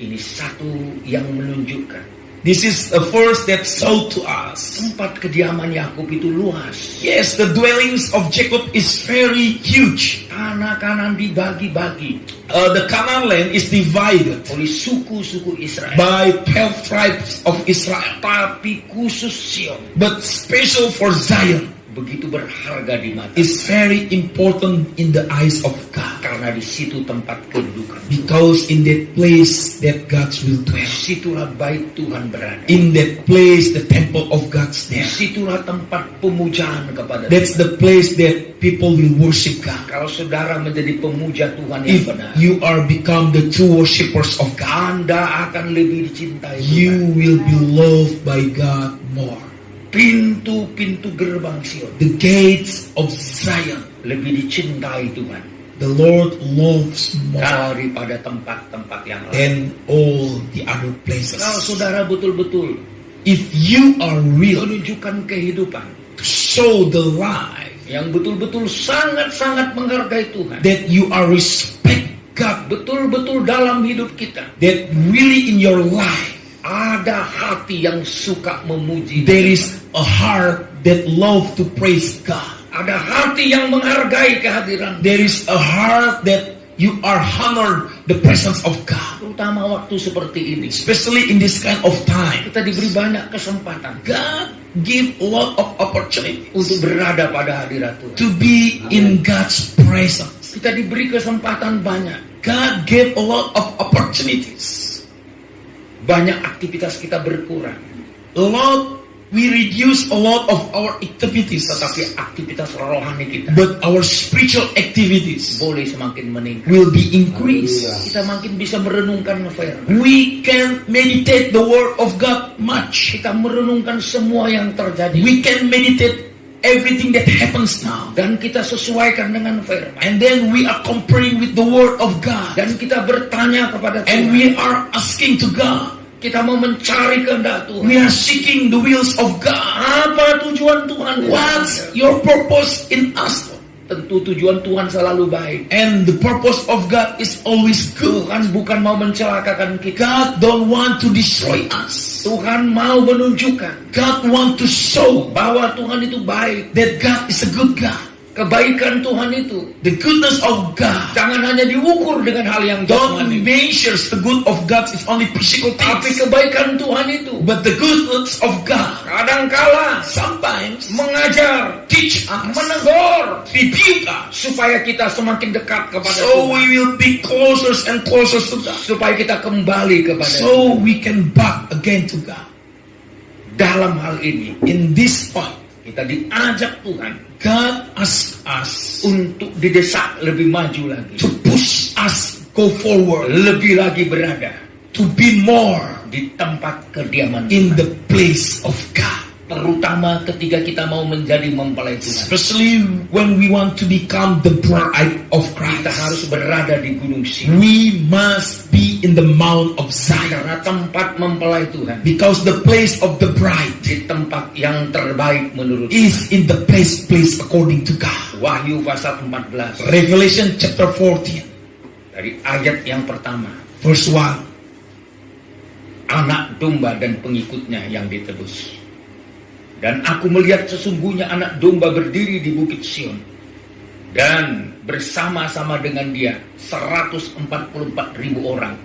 Ini satu yang menunjukkan This is a verse that showed to us. tempat kediaman Yakub itu luas. Yes, the dwellings of Jacob is very huge. Tanah kanan dibagi-bagi The Canaan land is divided oleh suku-suku Israel. by 12 tribes of Israel. Tapi khusus Sion But special for Zion begitu berharga di mata. is very important in the eyes of God. Karena di situ tempat kedudukan. Because in that place that God will dwell. Situlah bait Tuhan berada. In that place the temple of God's there. Situlah tempat pemujaan kepada That's Tuhan. the place that people will worship God. Kalau saudara menjadi pemuja Tuhan yang If benar, you are become the true worshippers of God, Anda akan lebih dicintai Tuhan. you will be loved by God more. Pintu-pintu gerbang Sion The gates of Zion, lebih dicintai Tuhan the Lord loves more daripada tempat-tempat yang lain. than all the other places. Kalau saudara betul-betul If you are real menunjukkan kehidupan to show the life yang betul-betul sangat-sangat menghargai Tuhan, that you are respect God, betul-betul dalam hidup kita that really in your life ada hati yang suka memuji, there is a heart that love to praise God. ada hati yang menghargai kehadiran, There is a heart that you are honored the presence of God. terutama waktu seperti ini. Especially in this kind of time, Kita diberi banyak kesempatan God give a lot of opportunity untuk berada pada hadirat Tuhan. to be in God's presence. Kita diberi kesempatan banyak. God gave a lot of opportunities. Banyak aktivitas kita berkurang, We reduce a lot of our activities, tetapi aktivitas rohani kita but our spiritual activities boleh semakin meningkat. will be increased. Kita makin bisa merenungkan firman. We can meditate the word of God much. Kita merenungkan semua yang terjadi. We can meditate everything that happens now. Dan kita sesuaikan dengan firman. And then we are comparing with the word of God. Dan kita bertanya kepada And Tuhan. we are asking to God. Kita mau mencari kehendak Tuhan. We are seeking the wills of God. Apa tujuan Tuhan? What's your purpose in us? Tentu tujuan Tuhan selalu baik. And the purpose of God is always good. Tuhan bukan mau mencelakakan kita. God don't want to destroy us. Tuhan mau menunjukkan God want to show bahwa Tuhan itu baik. that God is a good God. Kebaikan Tuhan itu The goodness of God jangan hanya diukur dengan hal yang don't jasmani, measure the good of God is only physical tapi things. kebaikan Tuhan itu But the goodness of God kadangkala sometimes mengajar, teach us, menegur, rebuke us. supaya kita semakin dekat kepada So Tuhan, we will be closer and closer to God. supaya kita kembali kepada Tuhan. So we can back again to God. Dalam hal ini In this point, kita diajak Tuhan God asks us untuk didesak lebih maju lagi, to push us go forward, lebih lagi berada to be more di tempat kediaman in Tuhan. the place of God. terutama ketika kita mau menjadi mempelai Tuhan. Especially when we want to become the bride of Kita Christ. harus berada di Gunung Sion. We must be in the Mount of Zion. Karena tempat mempelai Tuhan Because the place of the bride di tempat yang terbaik menurut is in the place according to God. Wahyu pasal 14 Revelation chapter 14, dari ayat yang pertama. verse 1. Anak domba dan pengikutnya yang ditebus. Dan aku melihat sesungguhnya anak domba berdiri di bukit Sion. Dan bersama-sama dengan dia 144.000 orang.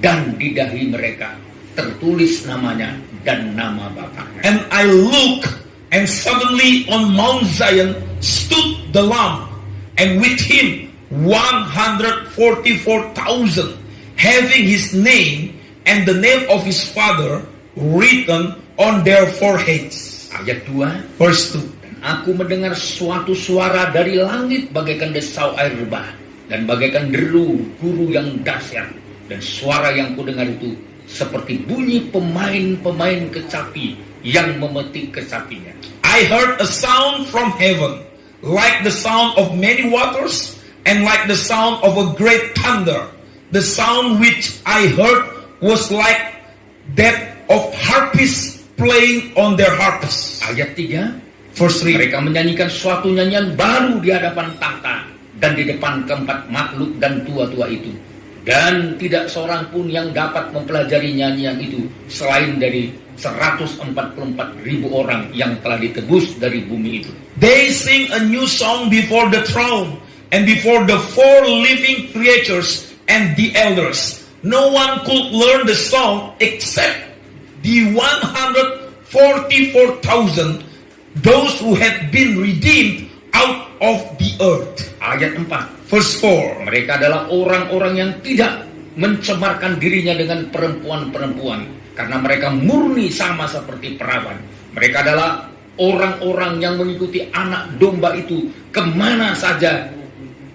Dan di dahi mereka tertulis namanya dan nama Bapaknya. And I look, and suddenly on Mount Zion stood the Lamb, and with him 144,000, having his name and the name of his father written on their foreheads. Ayat 2. Verse 2. Dan aku mendengar suatu suara dari langit bagaikan desau air bah dan bagaikan deru guru yang dahsyat. Dan suara yang kudengar itu seperti bunyi pemain-pemain kecapi yang memetik kecapinya. I heard a sound from heaven, like the sound of many waters, and like the sound of a great thunder. The sound which I heard was like that of harpists playing on their harps. Ayat 3. Verse 3. Mereka menyanyikan suatu nyanyian baru di hadapan tahta dan di depan keempat makhluk dan tua-tua itu. Dan tidak seorang pun yang dapat mempelajari nyanyian itu selain dari 144.000 orang yang telah ditebus dari bumi itu. They sing a new song before the throne and before the four living creatures and the elders. No one could learn the song except the 144,000, those who had been redeemed out of the earth. Ayat 4. Verse 4. Mereka adalah orang-orang yang tidak mencemarkan dirinya dengan perempuan-perempuan, karena mereka murni sama seperti perawan. Mereka adalah orang-orang yang mengikuti anak domba itu kemana saja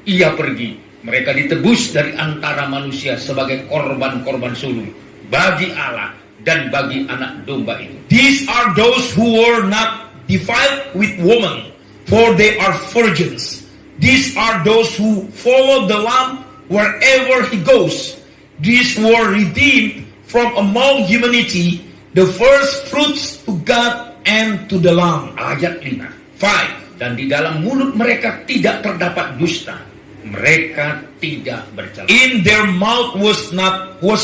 ia pergi. Mereka ditebus dari antara manusia sebagai korban-korban sulung bagi Allah dan bagi anak domba itu. These are those who were not defiled with woman, for they are virgins. These are those who follow the Lamb wherever he goes. These were redeemed from among humanity, the first fruits to God and to the Lamb. Ayat 5. 5. Dan di dalam mulut mereka tidak terdapat dusta. Mereka tidak bercela. In their mouth was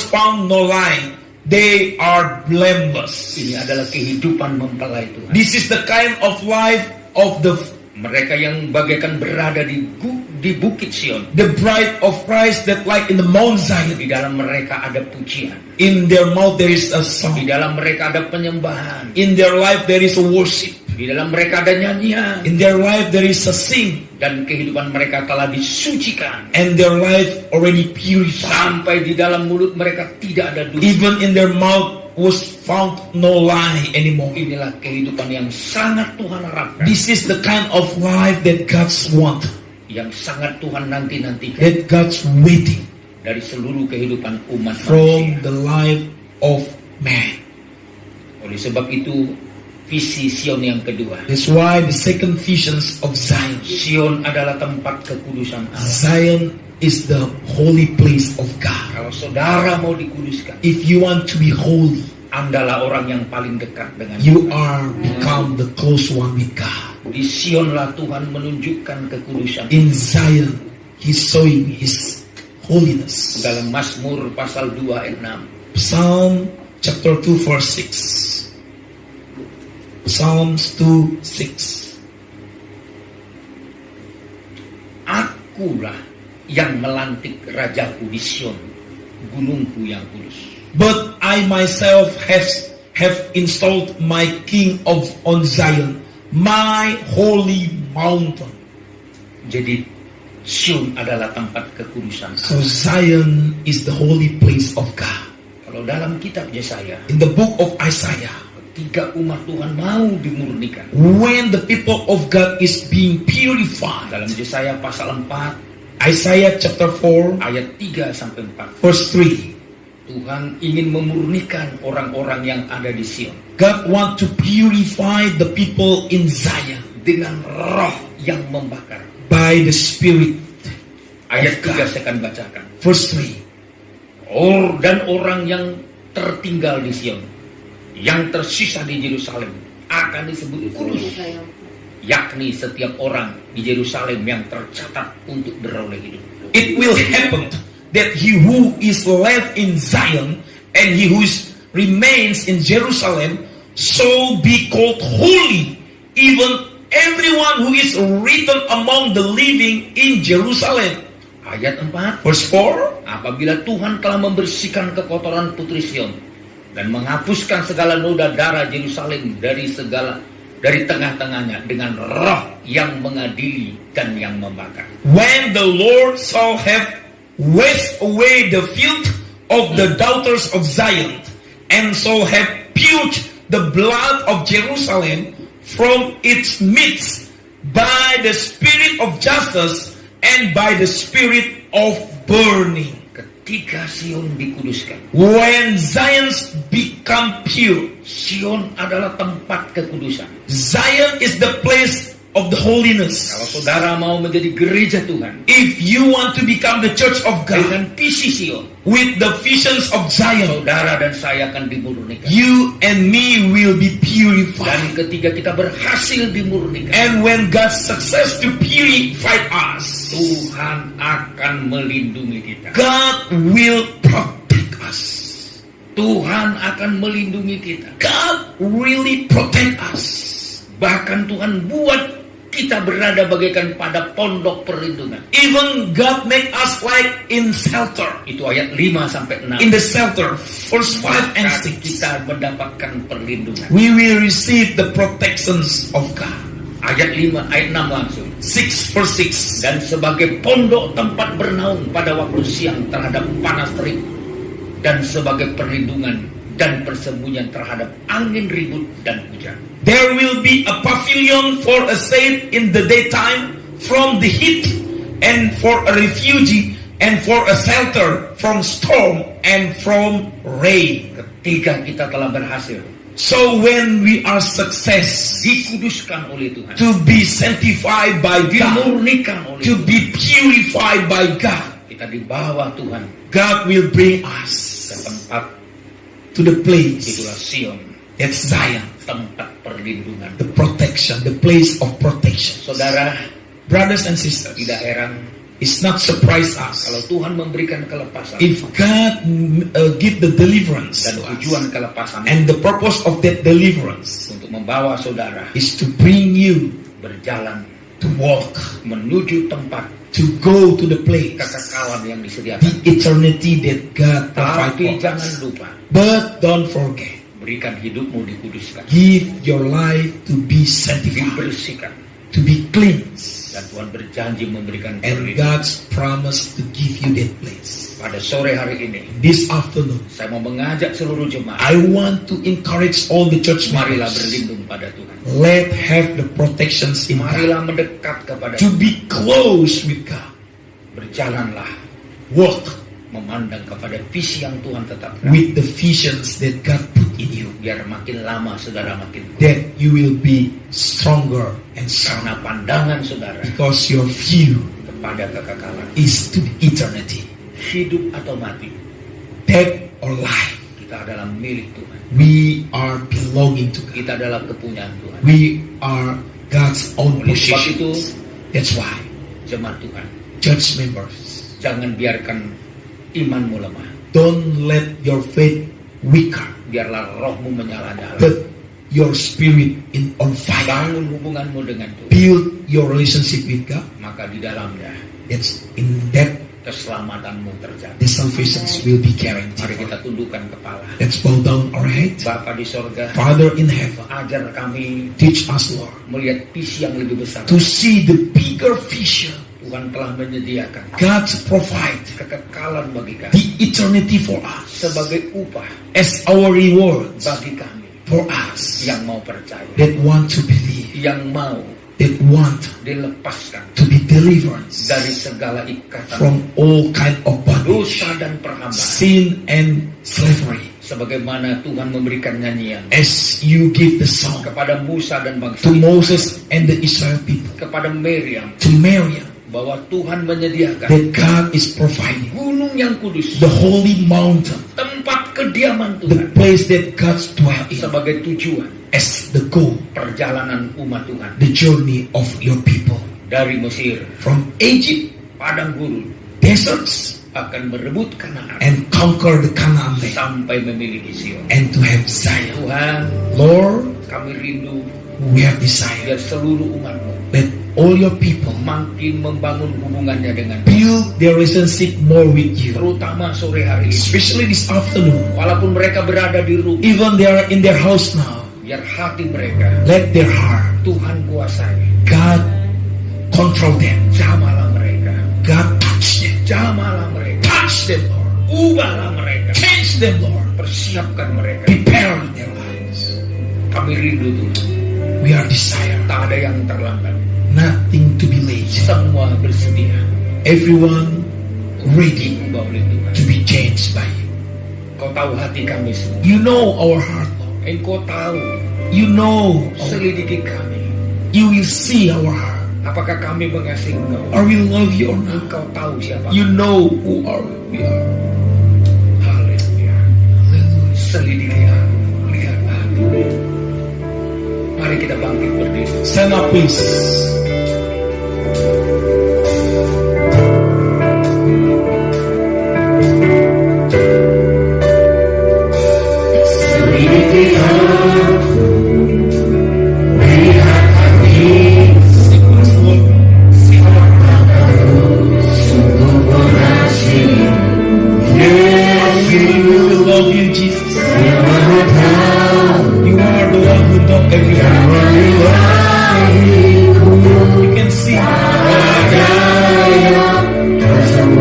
found no lying. They are blameless. Ini adalah kehidupan mempelai Tuhan. This is the kind of life of Mereka yang bagaikan berada di bukit Sion. the bride of Christ that like in the Mount Zion. Di dalam mereka ada pujian. In their mouth there is a Di song. dalam mereka ada penyembahan. In their life there is a worship. Di dalam mereka ada nyanyian. In their life there is a sing. Dan kehidupan mereka telah disucikan. And their life already purified. Sampai di dalam mulut mereka tidak ada dusta. Even in their mouth was found no lie anymore. Inilah kehidupan yang sangat Tuhan harapkan. This is the kind of life that God's want. Yang sangat Tuhan nanti-nantikan. That God's waiting Dari seluruh kehidupan umat from manusia. the life of man. Oleh sebab itu, visi Sion yang kedua. That's why the second visions of Zion. Sion adalah tempat kekudusan Allah. Zion is the holy place of God. Kalau saudara mau dikuduskan, If you want to be holy, Andalah orang yang paling dekat dengan you are become the close one with God. Di Sionlah Tuhan menunjukkan kekudusan. In Zion, He's showing His holiness. Dalam Mazmur pasal 2 ayat 6. Psalm chapter 2 verse 6. Psalms 2:6. Akulah yang melantik rajaku di Sion, gunungku yang kudus. But I myself have installed my king on Zion, my holy mountain. Jadi Sion adalah tempat kekudusan. So Zion is the holy place of God. Kalau dalam kitab Yesaya, In the book of Isaiah, ketika umat Tuhan mau dimurnikan, when the people of God is being purified, dalam Yesaya pasal 4 Isaiah chapter 4 ayat 3 sampai 4, verse 3, Tuhan ingin memurnikan orang-orang yang ada di Sion. God want to purify the people in Zion dengan roh yang membakar. by the Spirit. Ayat 3 saya akan bacakan. Verse 3. Dan orang yang tertinggal di Sion, yang tersisa di Yerusalem, akan disebut kudus, yakni setiap orang di Yerusalem yang tercatat untuk beroleh hidup. It will happen that he who is left in Zion and he who remains in Jerusalem shall be called holy, even everyone who is written among the living in Jerusalem. Ayat 4. Verse 4. Apabila Tuhan telah membersihkan kekotoran putri Sion dan menghapuskan segala noda darah Yerusalem dari tengah-tengahnya dengan roh yang mengadili dan yang membakar. When the Lord shall have washed away the filth of the daughters of Zion, and shall have purged the blood of Jerusalem from its midst by the spirit of justice and by the spirit of burning. Ketika Sion dikuduskan, When Zion become pure, Sion adalah tempat kekudusan. Zion is the place of the holiness. Kalau saudara mau menjadi gereja Tuhan If you want to become the church of God dengan visi Sion, with the visions of Zion, saudara dan saya akan dimurnikan. you and me will be purified. Dan ketika kita berhasil dimurnikan, And when God success to purify us, Tuhan akan melindungi kita. God will protect us. Tuhan akan melindungi kita. God really protect us. Bahkan Tuhan buat kita berada bagaikan pada pondok perlindungan. Even God make us like in shelter. Itu ayat 5 sampai 6. In the shelter, verse 5 and Maka 6. kita mendapatkan perlindungan. We will receive the protections of God. Ayat 5, ayat 6 langsung. 6 verse 6. Dan sebagai pondok tempat bernaung pada waktu siang terhadap panas terik, dan sebagai perlindungan dan persembunyian terhadap angin ribut dan hujan. There will be a pavilion for a shade in the daytime from the heat, and for a refuge and for a shelter from storm and from rain. Ketika kita telah berhasil So when we are success dikuduskan oleh Tuhan, to be sanctified by God, dimurnikan oleh to Tuhan, be purified by God, kita dibawa Tuhan God will bring us ke tempat, to the place itulah Sion, that's Zion, tempat perlindungan. the protection, the place of protection. Saudara, Brothers and sisters, tidak heran it's not surprise us kalau Tuhan memberikan kelepasan if God give the deliverance dan to us. tujuan kelepasan And the purpose of that deliverance untuk membawa saudara is to bring you berjalan to walk, menuju tempat to go to the place, kekekalan yang the disediakan. eternity that God provides Tapi for jangan us. lupa, But don't forget, berikan hidupmu dikuduskan, give your life to be sanctified, dibersihkan, to be cleansed. dan Tuhan berjanji memberikan And perlindungan. God's promise to give you that place. Pada sore hari ini, This afternoon, saya mau mengajak seluruh jemaat, I want to encourage all the church marilah members. berlindung pada Tuhan. Let have the protections in God. Marilah mendekat kepada To be close with God. berjalanlah, Walk memandang kepada visi yang Tuhan tetapkan. with the visions that God put in you. Biar makin lama saudara makin kuat. That you will be stronger and stronger. Karena pandangan saudara Because your view kepada kekekalan, is to eternity. hidup atau mati, Death or life. kita adalah milik Tuhan. We are belonging to God. Kita adalah kepunyaan Tuhan. We are God's own Oleh sebab itu, possession. That's why, jemaat Tuhan, church members, jangan biarkan imanmu lemah. don't let your faith weaker, Biarlah rohmu menyala-nyala. but your spirit on fire. Bangun hubunganmu dengan Tuhan. Build your relationship with God. Maka di dalamnya That's in that keselamatanmu terjadi. the salvations will be Mari guaranteed. kita tundukkan kepala. Let's bow down our head. Bapa di sorga, Father in heaven, ajar kami teach us, Lord, melihat visi yang lebih besar. to see the bigger vision. Tuhan telah menyediakan God provide kekekalan bagi kami the eternity for us sebagai upah as our rewards bagi kami for us yang mau percaya, that want to believe, yang mau that want dilepaskan to be delivered dari segala ikatan from all kind of bondage, dosa dan perhambaan, sin and slavery. Sebagaimana Tuhan memberikan nyanyian as you give the song kepada Musa dan bangsa to Moses and the Israel people, kepada Miriam, to Miriam, bahwa Tuhan menyediakan that God is providing gunung yang kudus, the holy mountain, tempat kediaman the Tuhan, place that God dwells in, sebagai tujuan as the goal, perjalanan umat Tuhan the journey of your people dari Mesir, from Egypt, padang gurun, deserts, akan merebut Kanaan and conquer the Canaan land, sampai memiliki Sion. and to have Zion. Tuhan, Lord, kami rindu we have desire biar seluruh umatmu that all your people makin membangun hubungannya dengan build their relationship more with you, terutama sore hari ini. especially this afternoon. Walaupun mereka berada di rumah, Even they are in their house now, biar hati mereka let their heart, Tuhan kuasai. God control them. Jamalah mereka, God touch them. jamalah mereka, Touch them, Lord. ubahlah mereka, Change them, Lord. persiapkan mereka. Prepare their lives. Kami rindu Tuhan, We are desire. tak ada yang terlambat. Nothing to be late. Semua bersedia Everyone ready diubah oleh Tuhan. to be changed by you. Kau tahu hati kami semua. You know our heart, Lord. Engkau tahu, You know, selidiki kami. you will see our heart. Apakah kami mengasihi Engkau? Are we love you or not? Engkau tahu siapa. You know who are we are. Haleluya. Hallelujah. Selidiki aku, lihat aku. Mari kita bangkit berdiri. Stand up, please. We love you, Jesus. You are the one who knows everything. You can see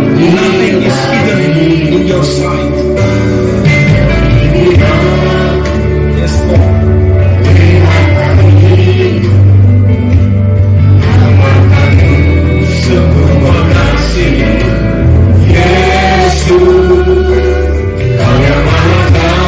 nothing is hidden in your sight. Yes, Lord. Sungguh makasih, Yesus, Kau yang Maha Tahu.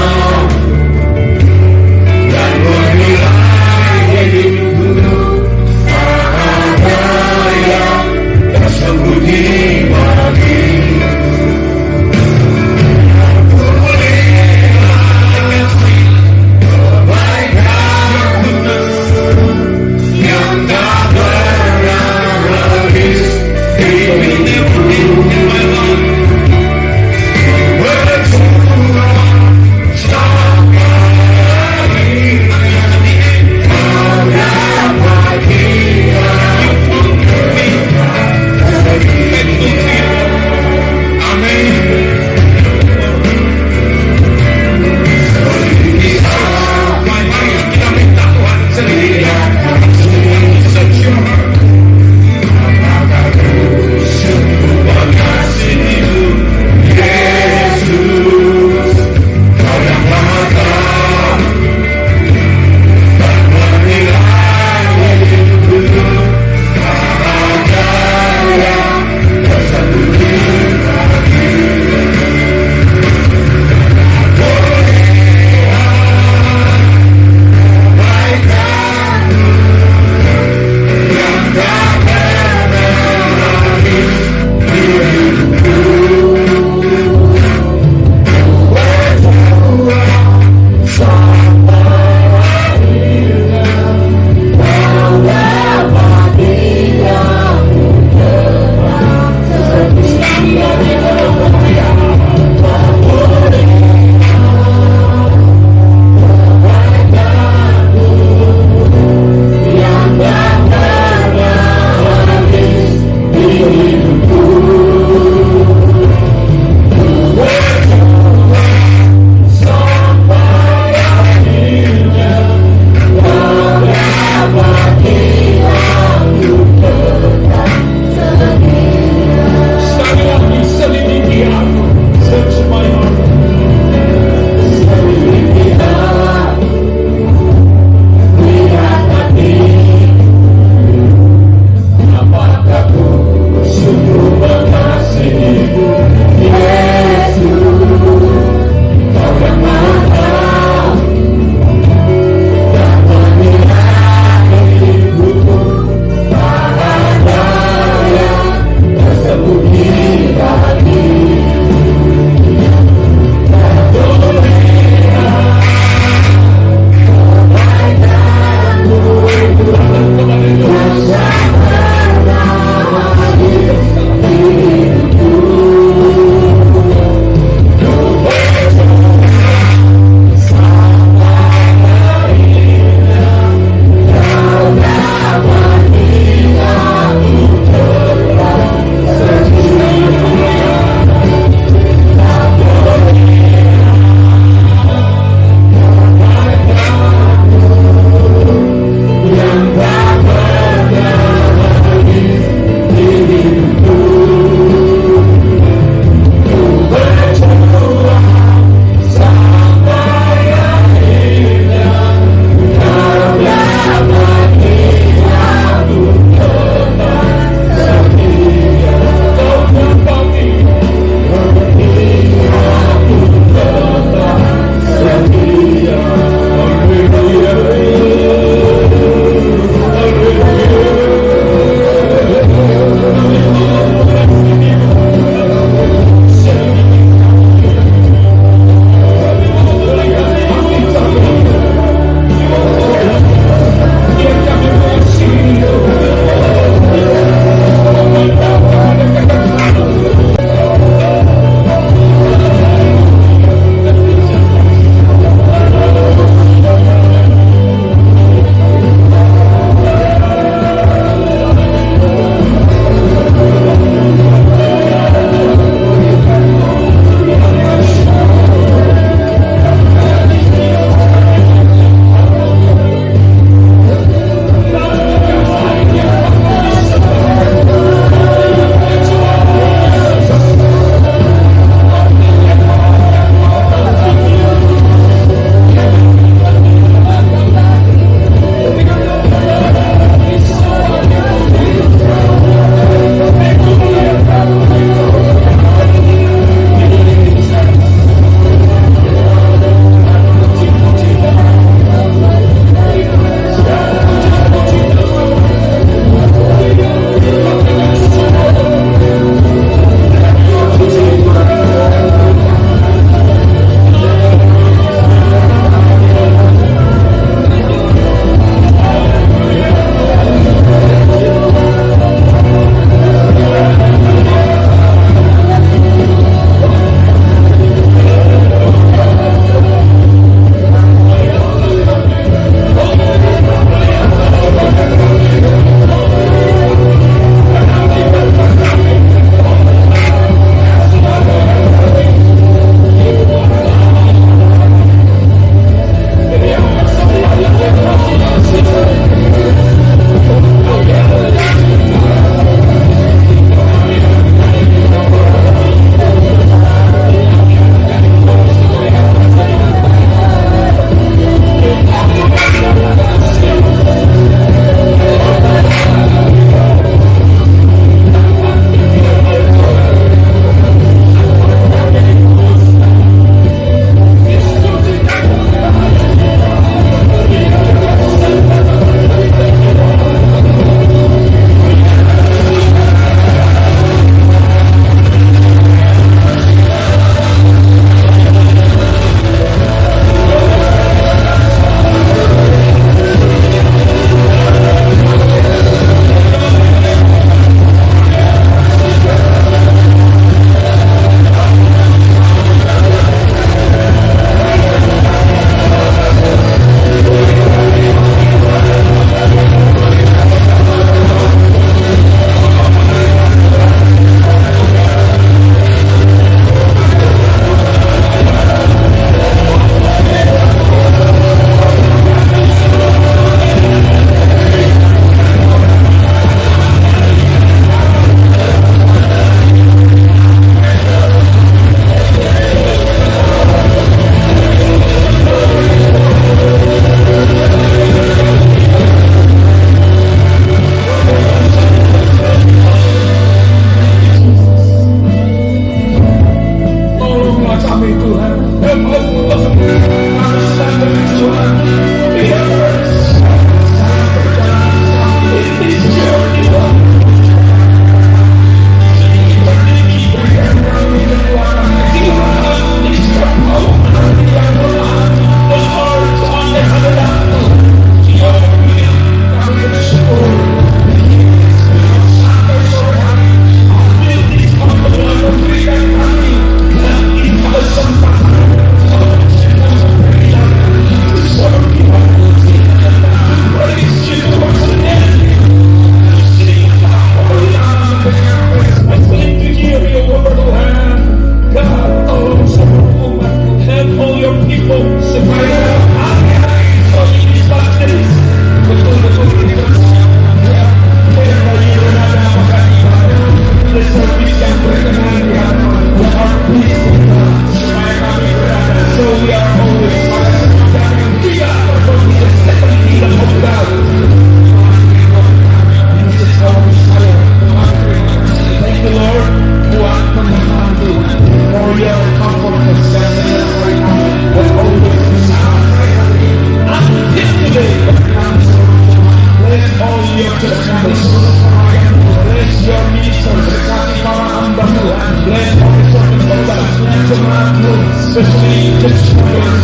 especially the children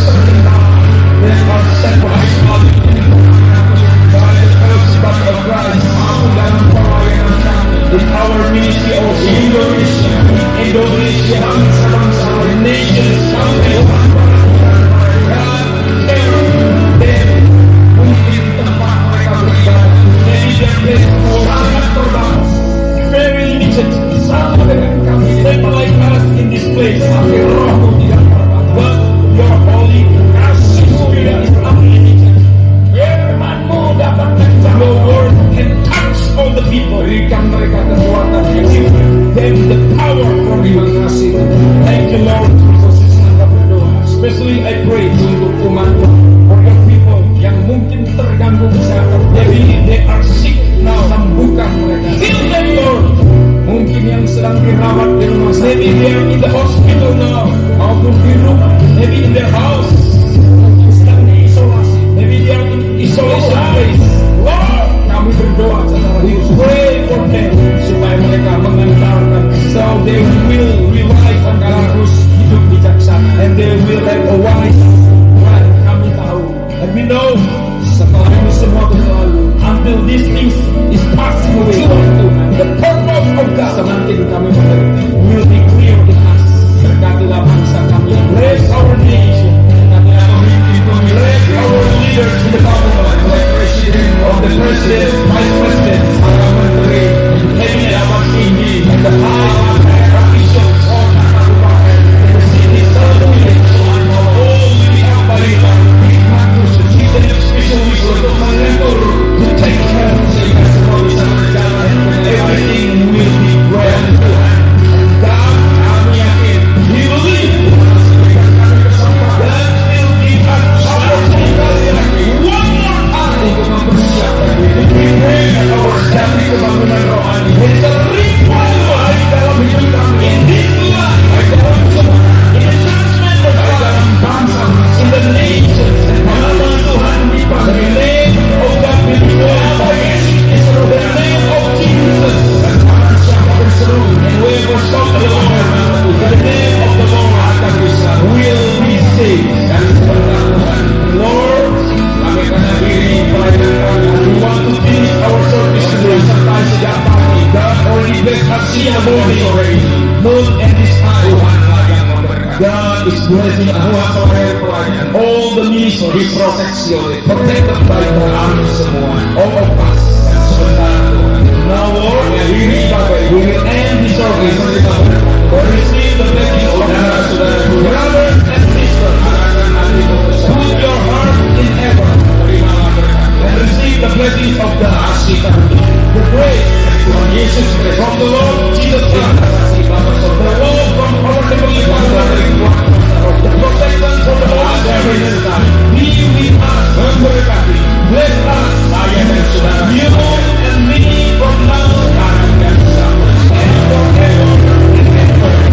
that are sacrificed by the fellowship of Christ. In our ministry of Indonesia, the nations, very limited. People like us in this place, but your holy spirit is unlimited. Your word can touch all the people. Then the power from you. Thank you, Lord. Especially I pray for your people yang mungkin terganggu kesehatan. Maybe they are sick now. Sembuhkan mereka. Heal them, Lord. Mungkin yang sedang dirawat di rumah sakit. Maybe they are in the hospital now. Maupun di rumah. Maybe in their house. Mungkin sedang diisolasi. Maybe they are in isolation place. Lord, kami berdoa secara we pray for them supaya mereka mengantarkan, so they will rely on God, harus hidup bijaksana, and they will have a wise life. Kami tahu, and we know setelah ini semua berlalu, until these things is passing away, the purpose of God semakin kami mengerti will be clear in us. Berkatilah bangsa kami, bless our nation, berkatilah pemimpin, bless our leaders in the government, like president of the president, vice president, para menteri, cabinet abang tinggi, and the high officials of the city, all will be available. The chief and special wisdom to take care sehingga semua bisa berjalan, everything will be well. Dan kami yakin, we believe, dan will be one more time untuk mempersiapkan diri. We pray our stamina kebangunan rohani. Diterima di dalam hidup kami. In this life, in the judgment of God, in the nations, nama Tuhan dipanggil. The name of God will be glorified. The name of Jesus. Dan tangan siapa berseru, and whoever shout the Lord, the name of the Lord akan bisa will be saved. Dan sebentar Tuhan, Lord, kami akan hadiri pelayanan kami. We want to finish our service today sampai sejak pagi. God already blessed us in the morning already. Noon and this time, God is blessing us all the ministry, protection, protected by God, semua, all of us. Now, Lord, we will end this service or receive the blessing of God. Brothers and sisters, put your heart in heaven and receive the blessing of God. The grace from Jesus Christ, from the Lord Jesus Christ, the love from our Heavenly Father, the protection from the Holy Spirit, be with us, memberkati, bless us, saya dan saudara, you and me from now and forever and ever.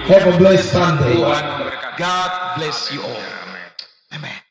Have a blessed Sunday. God bless you all. Amen.